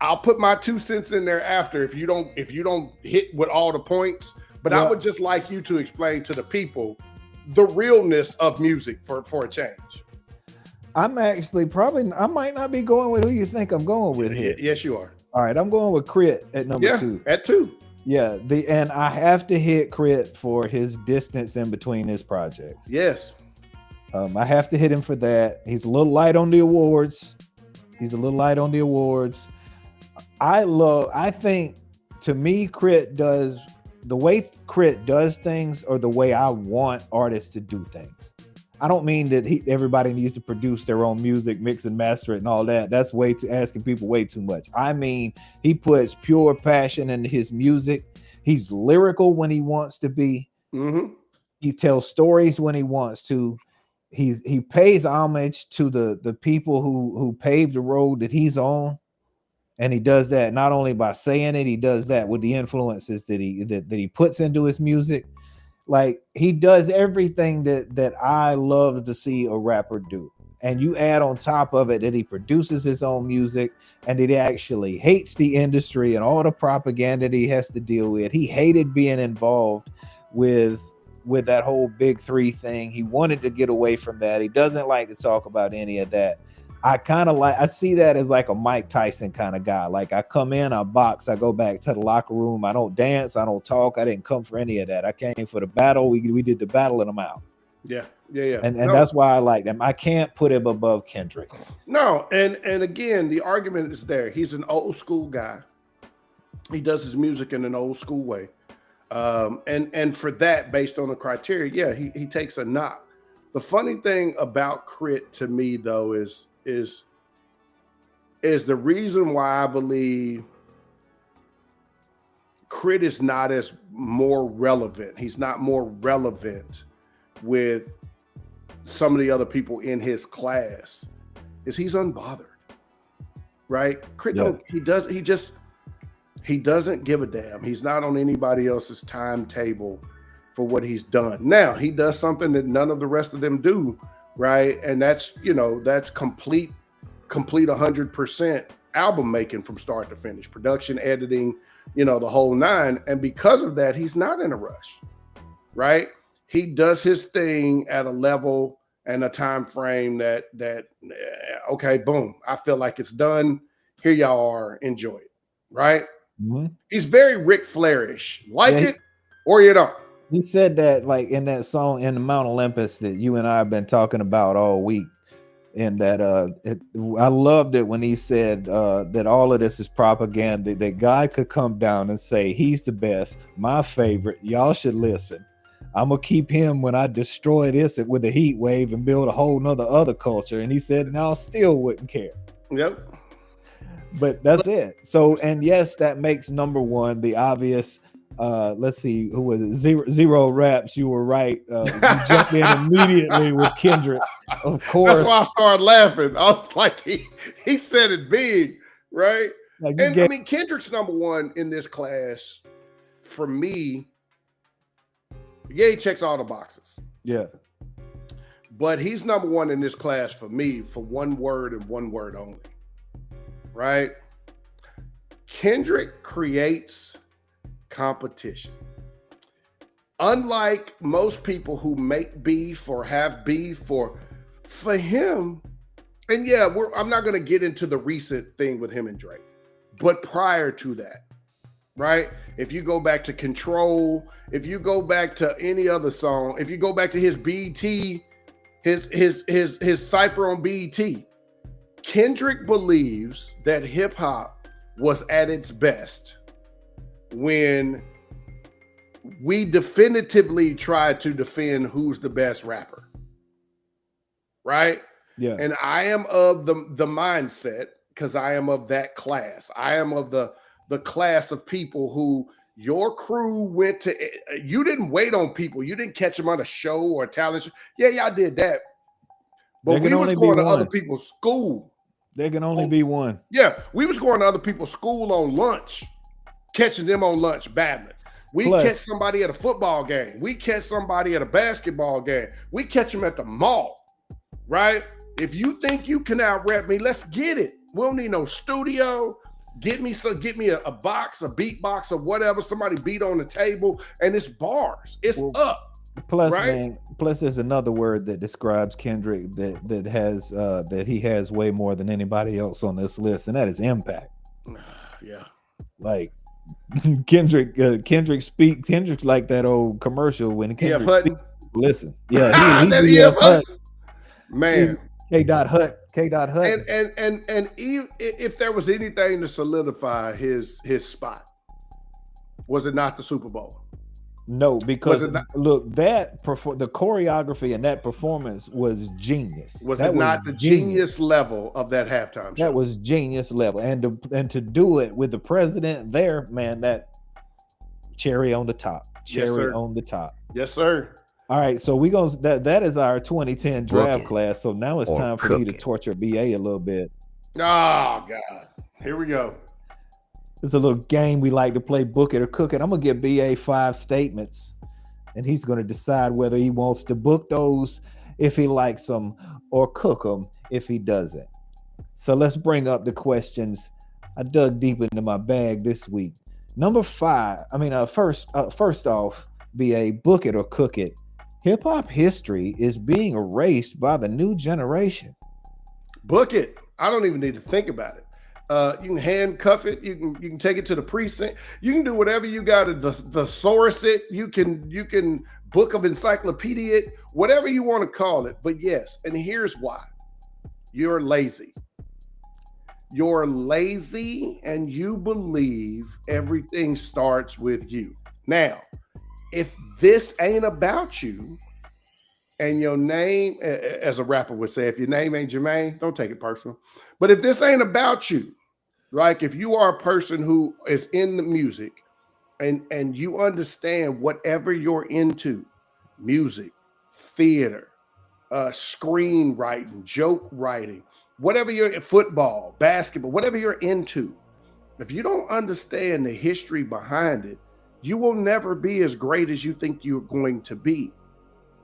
I'll put my 2 cents in there after if you don't hit with all the points. But I would just like you to explain to the people the realness of music for a change. I'm actually I might not be going with who you think I'm going with here. Yes, you are. All right, I'm going with KRIT at number 2. At 2. Yeah, and I have to hit KRIT for his distance in between his projects. Yes. I have to hit him for that. He's a little light on the awards. I think, to me, KRIT does the way KRIT does things, or the way I want artists to do things. I don't mean that everybody needs to produce their own music, mix and master it and all that. That's asking people way too much. I mean, he puts pure passion into his music. He's lyrical when he wants to be. Mm-hmm. He tells stories when he wants to. He pays homage to the people who paved the road that he's on. And he does that not only by saying it, he does that with the influences that he puts into his music. Like, he does everything that I love to see a rapper do. And you add on top of it that he produces his own music, and that he actually hates the industry and all the propaganda that he has to deal with. He hated being involved with that whole Big 3 thing. He wanted to get away from that. He doesn't like to talk about any of that. I kind of like, I see that as like a Mike Tyson kind of guy. Like I come in, I box, I go back to the locker room. I don't dance, I don't talk. I didn't come for any of that. I came for the battle. We did the battle and I'm out. Yeah. And that's why I like them. I can't put him above Kendrick. No, and again, the argument is there. He's an old school guy. He does his music in an old school way. And for that, based on the criteria, yeah, he takes a knock. The funny thing about KRIT to me, though, is the reason why I believe KRIT is not as more relevant. He's not more relevant with some of the other people in his class. Is he's unbothered, right? KRIT he doesn't give a damn. He's not on anybody else's timetable for what he's done. Now he does something that none of the rest of them do, right? And that's complete 100% album making from start to finish, production, editing, the whole nine. And because of that, he's not in a rush, right? He does his thing at a level and a time frame that okay, boom, I feel like it's done. Here y'all are, enjoy it, right? Mm-hmm. He's very Ric Flair-ish, it or you don't. He said that like in that song in the Mount Olympus that you and I have been talking about all week. And that I loved it when he said that all of this is propaganda, that God could come down and say he's the best, my favorite, y'all should listen. I'm gonna keep him when I destroy this with a heat wave and build a whole nother other culture. And he said, no, still wouldn't care. Yep. But that's it. So, and yes, that makes number one the obvious. Let's see, who was it? Zero Raps. You were right. You jumped in immediately with Kendrick, of course. That's why I started laughing. I was like, he said it big, right? Like I mean, Kendrick's number one in this class for me. Yeah, he checks all the boxes. Yeah. But he's number one in this class for me for one word and one word only. Right? Kendrick creates competition. Unlike most people who make beef or have beef, for him, and yeah, I'm not going to get into the recent thing with him and Drake, but prior to that, right? If you go back to Control, if you go back to any other song, if you go back to his BET, his cipher on BET, Kendrick believes that hip hop was at its best when we definitively tried to defend who's the best rapper, right? Yeah. And I am of the mindset, because I am of that class. I am of the class of people who your crew went to. You didn't wait on people. You didn't catch them on a show or a talent show. Yeah, y'all did that. But we was going to other people's school. There can only be one. Yeah, we was going to other people's school on lunch, catching them on lunch battling. We catch somebody at a football game. We catch somebody at a basketball game. We catch them at the mall, right? If you think you can out-rap me, let's get it. We don't need no studio. Get me a box, a beat box, or whatever. Somebody beat on the table, and it's bars. It's up. Plus, right? Man, plus there's another word that describes Kendrick that he has way more than anybody else on this list, and that is impact. Yeah, like Kendrick's like that old commercial when Kendrick speaks, listen. Yeah, man. K.Hut. And if there was anything to solidify his spot, was it not the Super Bowl? No, because look, the choreography and that performance was genius. Was it not the genius level of that halftime show? That was genius level, and to do it with the president there, man, that cherry on the top. On the top. Yes, sir. All right, so that is our 2010 draft class. So now it's time for you to torture BA a little bit. Oh God, here we go. It's a little game we like to play, book it or cook it. I'm gonna give BA 5 statements, and he's gonna decide whether he wants to book those if he likes them or cook them if he doesn't. So let's bring up the questions. I dug deep into my bag this week. Number 5. First off, BA, book it or cook it. Hip hop history is being erased by the new generation. Book it. I don't even need to think about it. You can handcuff it. You can take it to the precinct. You can do whatever you got to thesaurus it. You can book of encyclopedia it, whatever you want to call it. But yes, and here's why. You're lazy. You're lazy and you believe everything starts with you. Now, if this ain't about you, and your name, as a rapper would say, if your name ain't Jermaine, don't take it personal. But if this ain't about you, like if you are a person who is in the music and you understand whatever you're into, music, theater, screenwriting, joke writing, whatever you're in, football, basketball, whatever you're into, if you don't understand the history behind it, you will never be as great as you think you're going to be,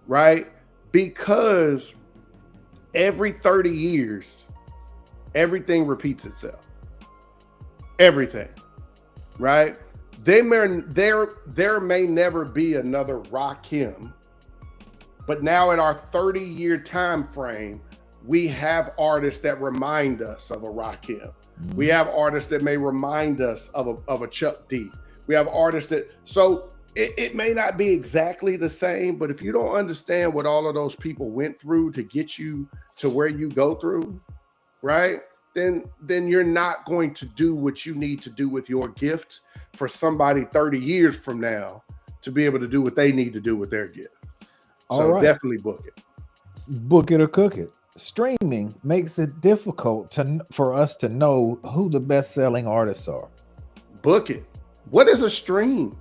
right? Because every 30 years, everything repeats itself. Everything, right? There may never be another Rakim, but now in our 30-year time frame, we have artists that remind us of a Rakim. We have artists that may remind us of a Chuck D. We have artists that, so it may not be exactly the same, but if you don't understand what all of those people went through to get you to where you go through, right? Then you're not going to do what you need to do with your gift for somebody 30 years from now to be able to do what they need to do with their gift. So definitely book it. Book it or cook it. Streaming makes it difficult for us to know who the best-selling artists are. Book it. What is a stream?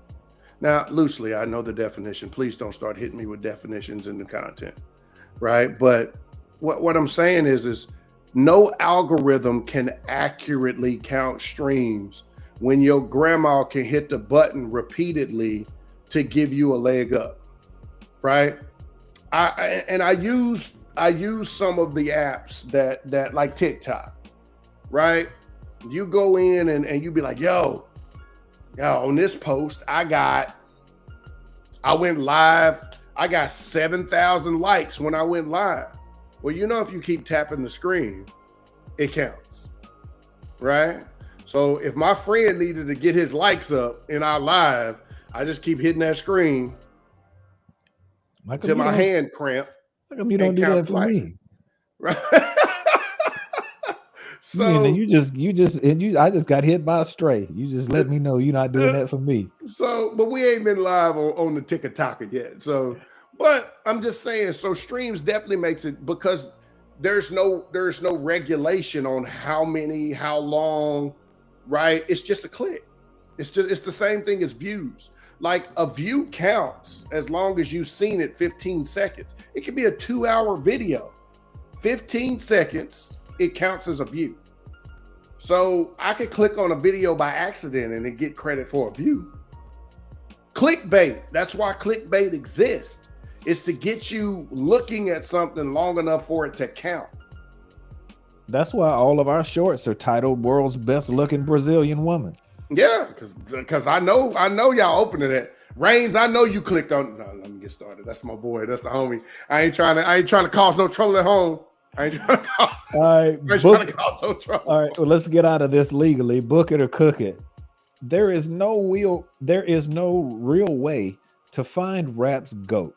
Now, loosely, I know the definition. Please don't start hitting me with definitions in the content, right? But what I'm saying is no algorithm can accurately count streams when your grandma can hit the button repeatedly to give you a leg up, right? I use some of the apps that like TikTok, right? You go in and you be like, yo, on this post, I went live. I got 7,000 likes when I went live. Well, if you keep tapping the screen, it counts, right? So if my friend needed to get his likes up in our live, I just keep hitting that screen till my hand cramp. How come you don't do that for me? Right. So I just got hit by a stray. You just let me know you're not doing that for me. So, but we ain't been live on the TikTok yet. So, but I'm just saying, so streams definitely makes it, because there's no regulation on how many, how long, right? It's just a click. It's the same thing as views. Like a view counts as long as you've seen it 15 seconds. It could be a 2-hour video. 15 seconds, it counts as a view. So I could click on a video by accident and then get credit for a view. Clickbait, that's why clickbait exists. It's to get you looking at something long enough for it to count. That's why all of our shorts are titled "World's Best Looking Brazilian Woman." Yeah, because I know y'all opening it. Reigns, I know you clicked on. No, let me get started. That's my boy. That's the homie. I ain't trying to cause no trouble at home. I ain't trying to cause. Trying to cause no trouble. All right, well, let's get out of this legally. Book it or cook it. There is no real way to find rap's GOAT.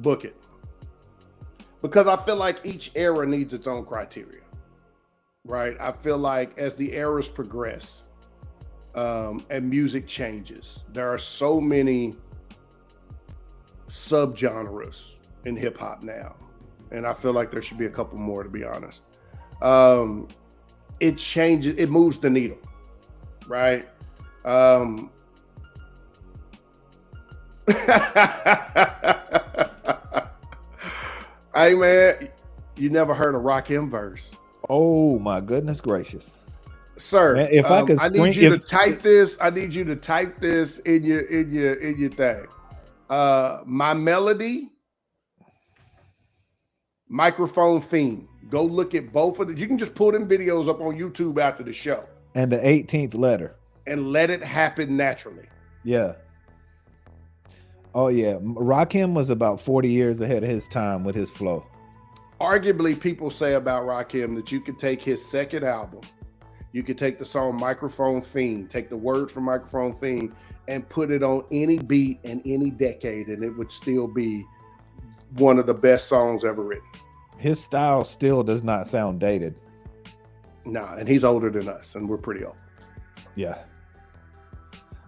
Book it. Because I feel like each era needs its own criteria, right? I feel like as the eras progress and music changes, there are so many subgenres in hip hop now. And I feel like there should be a couple more, to be honest. It changes, it moves the needle, right? Hey man, you never heard a Rakim verse? Oh my goodness gracious, sir! Man, if I could, I need you to type this. I need you to type this in your thing. My melody, microphone theme. Go look at both of them. You can just pull them videos up on YouTube after the show. And the 18th letter. and let it happen naturally. Yeah. Oh yeah, Rakim was about 40 years ahead of his time with his flow. Arguably, people say about Rakim that you could take his second album, you could take the song Microphone Fiend, take the word from Microphone Fiend, and put it on any beat in any decade, and it would still be one of the best songs ever written. His style still does not sound dated. Nah, and he's older than us, and we're pretty old. Yeah.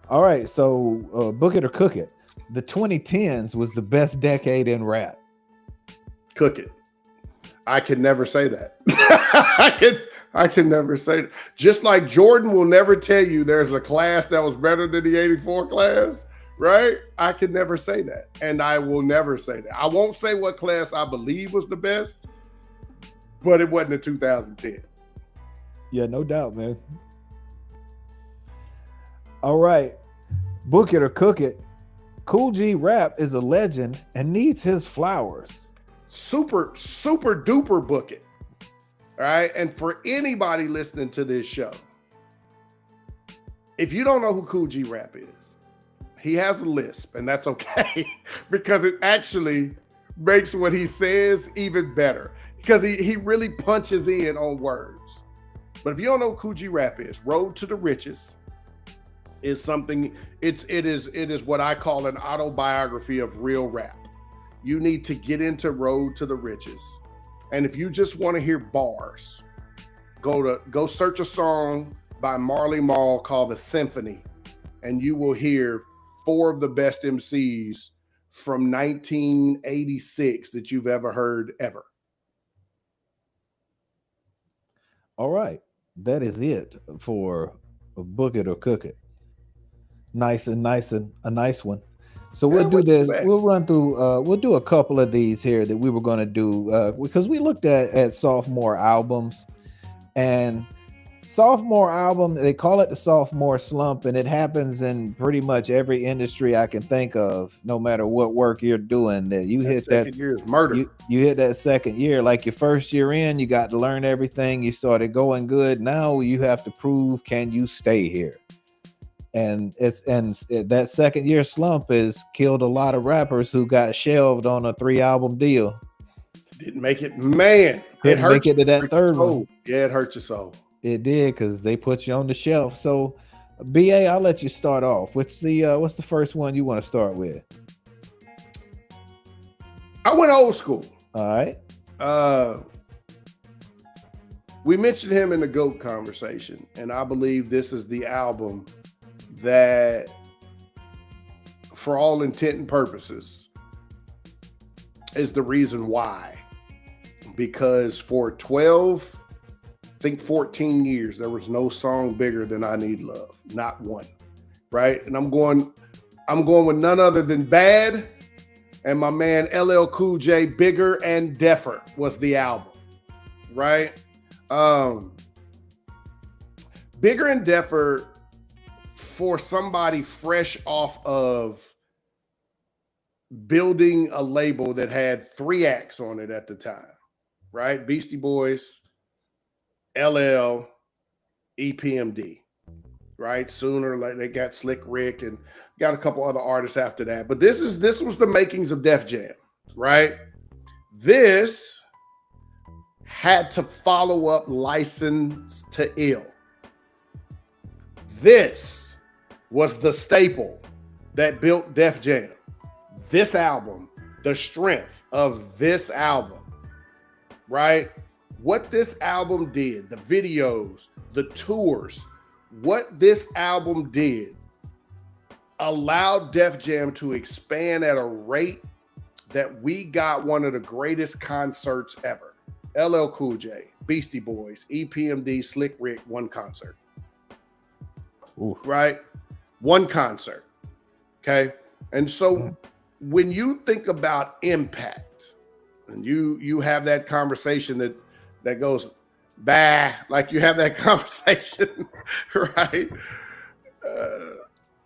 All right, so book it or cook it. The 2010s was the best decade in rap. Cook it. I can never say that. I can never say that. Just like Jordan will never tell you there's a class that was better than the 84 class, right? I can never say that. And I will never say that. I won't say what class I believe was the best, but it wasn't a 2010. Yeah, no doubt, man. All right. Book it or cook it. Kool G Rap is a legend and needs his flowers. Super, super duper book it. All right. And for anybody listening to this show, if you don't know who Kool G Rap is, he has a lisp, and that's okay because it actually makes what he says even better because he really punches in on words. But if you don't know who Kool G Rap is, Road to the Riches is something, it is what I call an autobiography of real rap. You need to get into Road to the Riches. And if you just want to hear bars, go search a song by Marley Marl called The Symphony, and you will hear 4 of the best MCs from 1986 that you've ever heard ever. All right. That is it for Book It or Cook It. Nice and a nice one. So we'll do this. We'll run through. We'll do a couple of these here that we were going to do because we looked at sophomore albums, and sophomore album, they call it the sophomore slump, and it happens in pretty much every industry I can think of. No matter what work you're doing, that you hit that second year is murder. You hit that second year, like your first year in, you got to learn everything. You started going good. Now you have to prove, can you stay here? And that second year slump has killed a lot of rappers who got shelved on a 3-album deal. Didn't make it, man. Couldn't make it to that third one. Yeah, it hurt your soul. It did because they put you on the shelf. So, BA, I'll let you start off. What's the first one you want to start with? I went old school. All right. We mentioned him in the GOAT conversation, and I believe this is the album that, for all intent and purposes, is the reason why. Because for 12, I think 14 years, there was no song bigger than I Need Love. Not one. Right? And I'm going with none other than Bad, and my man LL Cool J, Bigger and Deffer was the album. Right? Bigger and Deffer, for somebody fresh off of building a label that had 3 acts on it at the time, right? Beastie Boys, LL, EPMD, right? Sooner, like they got Slick Rick and got a couple other artists after that. But this was the makings of Def Jam, right? This had to follow up License to Ill. This was the staple that built Def Jam. This album, the strength of this album, right? What this album did, the videos, the tours, what this album did allowed Def Jam to expand at a rate that we got one of the greatest concerts ever. LL Cool J, Beastie Boys, EPMD, Slick Rick, one concert. Ooh. Right? One concert. Okay. And so when you think about impact and you have that conversation that goes bah, like you have that conversation, right?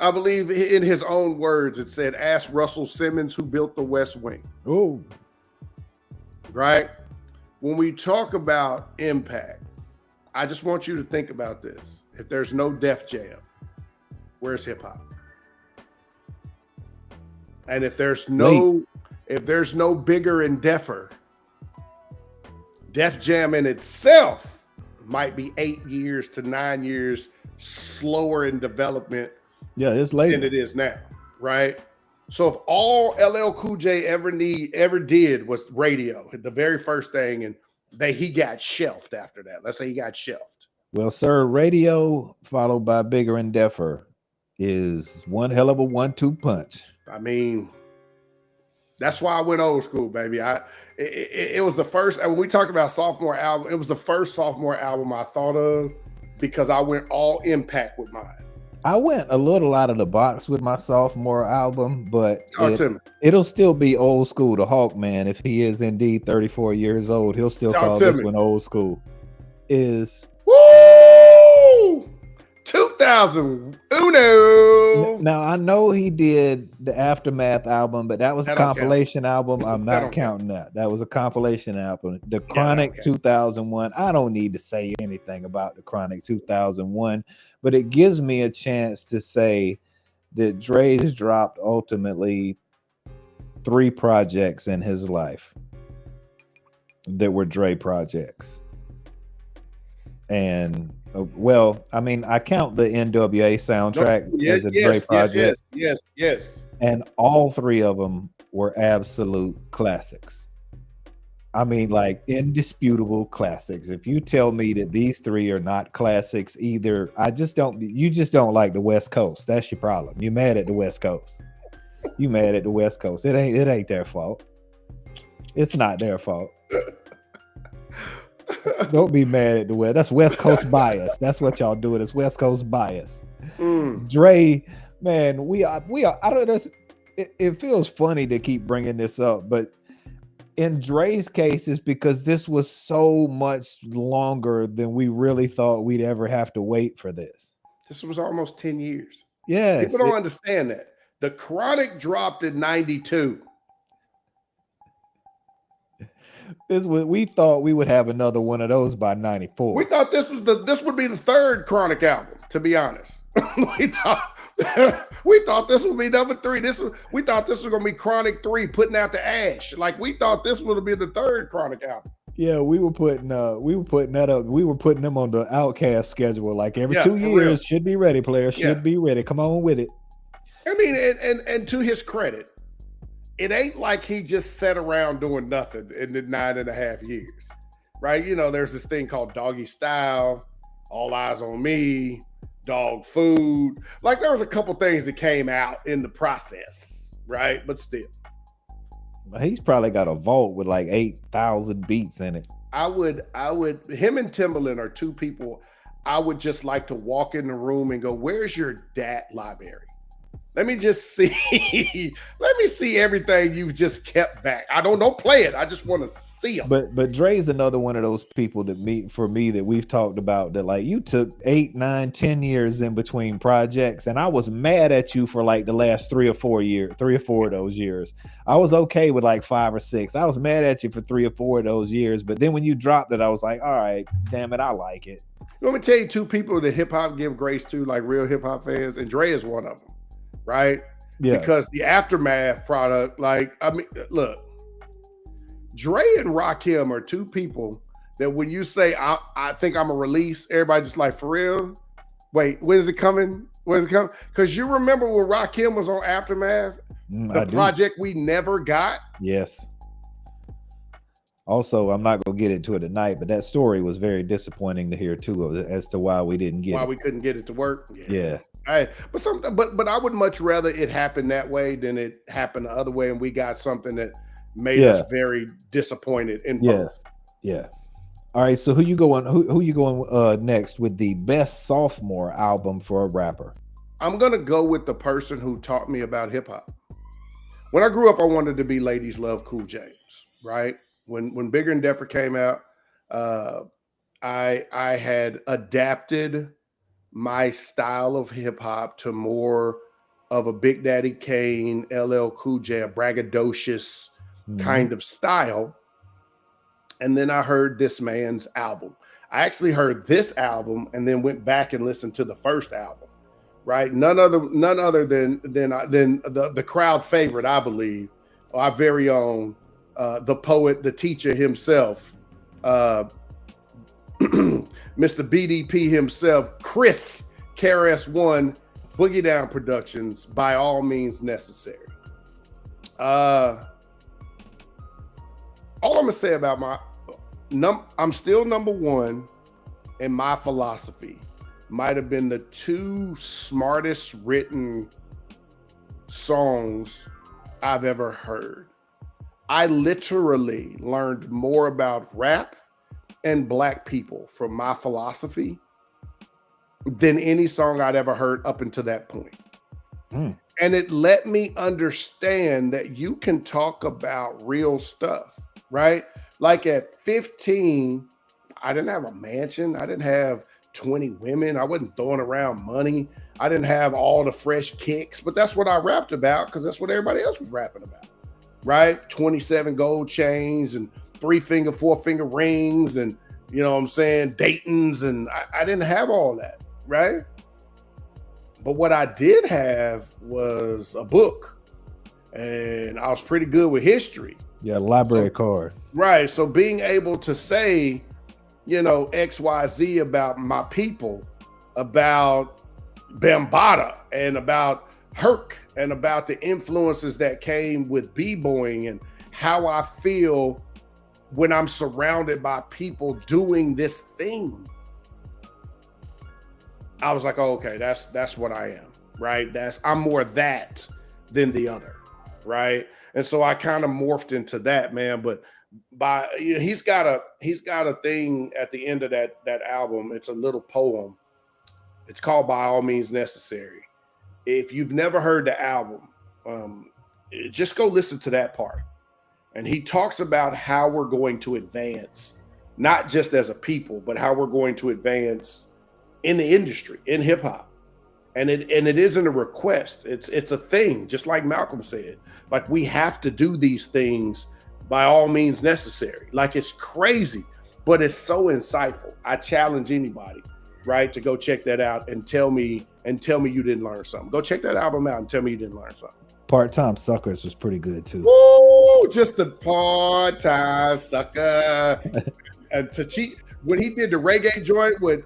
I believe in his own words, it said, ask Russell Simmons who built the West Wing. Oh, right. When we talk about impact, I just want you to think about this. If there's no Def Jam, where's hip hop? And if there's no bigger and deafer, Def Jam in itself might be 8 years to 9 years slower in development it's later than it is now, right? So if all LL Cool J ever did was radio, the very first thing, and he got shelved after that. Let's say he got shelved. Well, sir, radio followed by bigger and deafer is one hell of a 1-2 punch. I mean, that's why I went old school, baby. It was the first, when we talked about sophomore album, it was the first sophomore album I thought of because I went all impact with mine. I went a little out of the box with my sophomore album, but it'll still be old school to Hawkman. If he is indeed 34 years old, he'll still call this one old school. Woo! 2000 Uno. Now I know he did the Aftermath album, but that was a compilation album. I'm not counting that. That was a compilation album. The Chronic 2001. I don't need to say anything about the Chronic 2001, but it gives me a chance to say that Dre's dropped ultimately 3 projects in his life that were Dre projects. And well, I mean, I count the NWA soundtrack as a Dre project. Yes. And all 3 of them were absolute classics. I mean, like indisputable classics. If you tell me that these 3 are not classics either, you just don't like the West Coast. That's your problem. You mad at the West Coast. You mad at the West Coast. It ain't their fault. It's not their fault. Don't be mad at the West. That's West Coast bias. That's what y'all doing. It's West Coast bias. Dre, man, we are. I don't know. It feels funny to keep bringing this up, but in Dre's case, it's because this was so much longer than we really thought we'd ever have to wait for this. This was almost 10 years. Yeah, people don't understand that. The Chronic dropped in 92. We thought we would have another one of those by 94. We thought this would be the 3rd Chronic album, to be honest. we thought this would be number 3. We thought this was gonna be Chronic 3, putting out the ash. Like we thought this would be the 3rd Chronic album. Yeah, we were putting that up. We were putting them on the Outcast schedule. Like every 2 years, should be ready, players. Should be ready. Come on with it. I mean, and to his credit, it ain't like he just sat around doing nothing in the 9.5 years, right? You know, there's this thing called Doggy Style, All Eyes on Me, Dog Food. Like there was a couple things that came out in the process, right? But still. He's probably got a vault with like 8,000 beats in it. Him and Timbaland are 2 people I would just like to walk in the room and go, where's your DAT library? Let me just see. Let me see everything you've just kept back. Don't play it. I just want to see them. But Dre's another one of those people that we've talked about that like you took 8, 9, 10 years in between projects, and I was mad at you for like the last 3 or 4 of those years. I was okay with like 5 or 6. I was mad at you for 3 or 4 of those years, but then when you dropped it, I was like, all right, damn it, I like it. Let me tell you 2 people that hip hop give grace to, like real hip hop fans, and Dre is one of them. Right? Yeah. Because the Aftermath product, like, I mean, look, Dre and Rakim are 2 people that when you say, I think I'm a release, everybody just like, for real? Wait, when is it coming? When is it coming? Because you remember when Rakim was on Aftermath, the project we never got? Yes. Also, I'm not going to get into it tonight, but that story was very disappointing to hear too, as to why we didn't get it. Why we couldn't get it to work? Yeah. But I would much rather it happen that way than it happen the other way, and we got something that made us very disappointed in both. Yeah. All right, so who you going next with the best sophomore album for a rapper? I'm gonna go with the person who taught me about hip hop. When I grew up, I wanted to be Ladies Love Cool James, right? When Bigger and Deffer came out, I had adapted my style of hip hop to more of a Big Daddy Kane, LL Cool J, a braggadocious kind of style. And then I heard this man's album. I actually heard this album and then went back and listened to the first album, right? None other than the crowd favorite, I believe, our very own, the poet, the teacher himself, Mr. BDP himself, Chris KRS-One, Boogie Down Productions, By All Means Necessary. All I'm gonna say about I'm still number one in my philosophy. Might have been the two smartest written songs I've ever heard. I literally learned more about rap and black people from my philosophy than any song I'd ever heard up until that point. And it let me understand that you can talk about real stuff, right? Like at 15, I didn't have a mansion. I didn't have 20 women. I wasn't throwing around money. I didn't have all the fresh kicks, but that's what I rapped about because that's what everybody else was rapping about, right? 27 gold chains and 3-finger, 4-finger rings and, you know what I'm saying, Dayton's, and I didn't have all that, right? But what I did have was a book, and I was pretty good with history. Yeah, library card. Right. So being able to say, you know, XYZ about my people, about Bambaataa, and about Herc, and about the influences that came with b-boying, and how I feel when I'm surrounded by people doing this thing. I was like, oh, okay, that's what I am, right? I'm more that than the other, right? And so I kind of morphed into that, man. But he's got a thing at the end of that album. It's a little poem. It's called By All Means Necessary. If you've never heard the album, just go listen to that part. And he talks about how we're going to advance, not just as a people, but how we're going to advance in the industry, in hip hop. And it isn't a request. It's a thing, just like Malcolm said. Like, we have to do these things by all means necessary. Like, it's crazy, but it's so insightful. I challenge anybody, right, to go check that out and tell me you didn't learn something. Go check that album out and tell me you didn't learn something. Part-Time Suckers was pretty good too. Woo! Just the Part-Time Sucker. And to cheat when he did the reggae joint with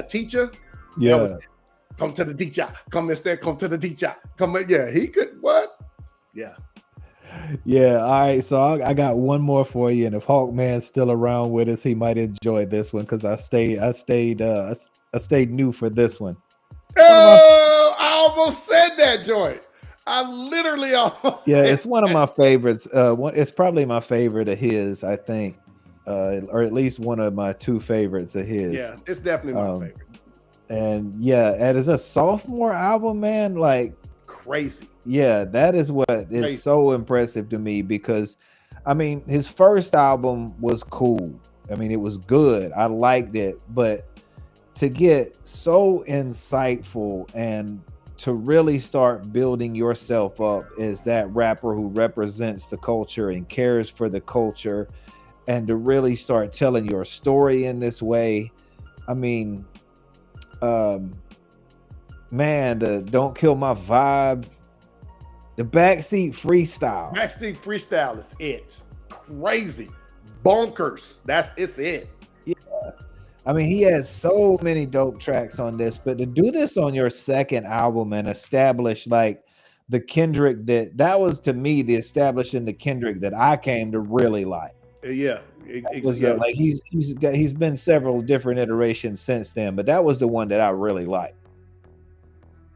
Teacher. Yeah. Come to the teacher. Come instead. Come to the teacher. Come. Yeah, he could. What? Yeah. Yeah. All right. So I got one more for you, and if Hawkman's still around with us, he might enjoy this one because I stayed new for this one. Oh, I almost said that joint. I literally almost. Yeah, it's one of my favorites. It's probably my favorite of his, I think, or at least one of my two favorites of his. Yeah, it's definitely my favorite. And yeah, and it's a sophomore album, man. Like, crazy. Yeah, that is what is so impressive to me because, I mean, his first album was cool. I mean, it was good. I liked it, but to get so insightful and to really start building yourself up as that rapper who represents the culture and cares for the culture, and to really start telling your story in this way. I mean, man, the Don't Kill My Vibe, the Backseat Freestyle. Backseat Freestyle is it. Crazy. Bonkers. It's it. Yeah. I mean, he has so many dope tracks on this, but to do this on your second album and establish like the Kendrick that was to me the establishing the Kendrick that I came to really like. Yeah. Like he's been several different iterations since then, but that was the one that I really liked.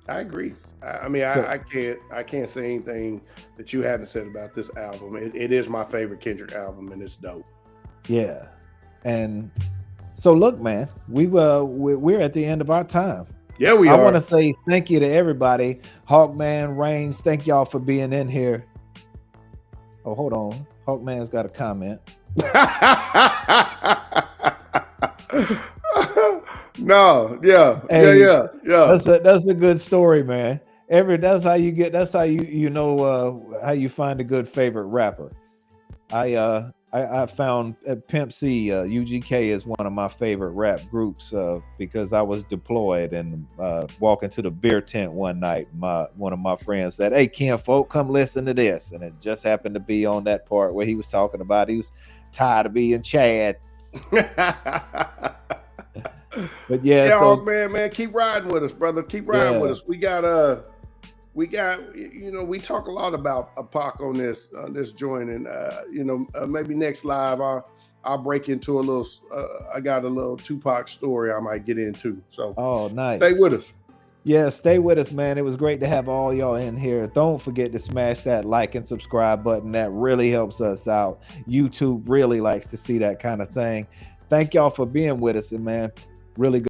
I agree. I mean, I can't say anything that you haven't said about this album. It is my favorite Kendrick album, and it's dope. Yeah, and so look, man, we're at the end of our time. Yeah, we are. I want to say thank you to everybody. Hawkman, Reigns, thank y'all for being in here. Oh, hold on, Hawkman's got a comment. No, yeah, hey, yeah. That's a good story, man. That's how you know how you find a good favorite rapper. I I found Pimp C, UGK is one of my favorite rap groups because I was deployed and walking to the beer tent one night. One of my friends said, "Hey, Ken folk, come listen to this," and it just happened to be on that part where he was talking about he was tired of being Chad. But yeah, yeah, so man, keep riding with us, brother. Keep riding with us. We got we talk a lot about a Pac on this joint, and maybe next live I'll break into a little. I got a little Tupac story I might get into. So nice. Stay with us. Yeah, stay with us, man. It was great to have all y'all in here. Don't forget to smash that like and subscribe button. That really helps us out. YouTube really likes to see that kind of thing. Thank y'all for being with us, and man, really good.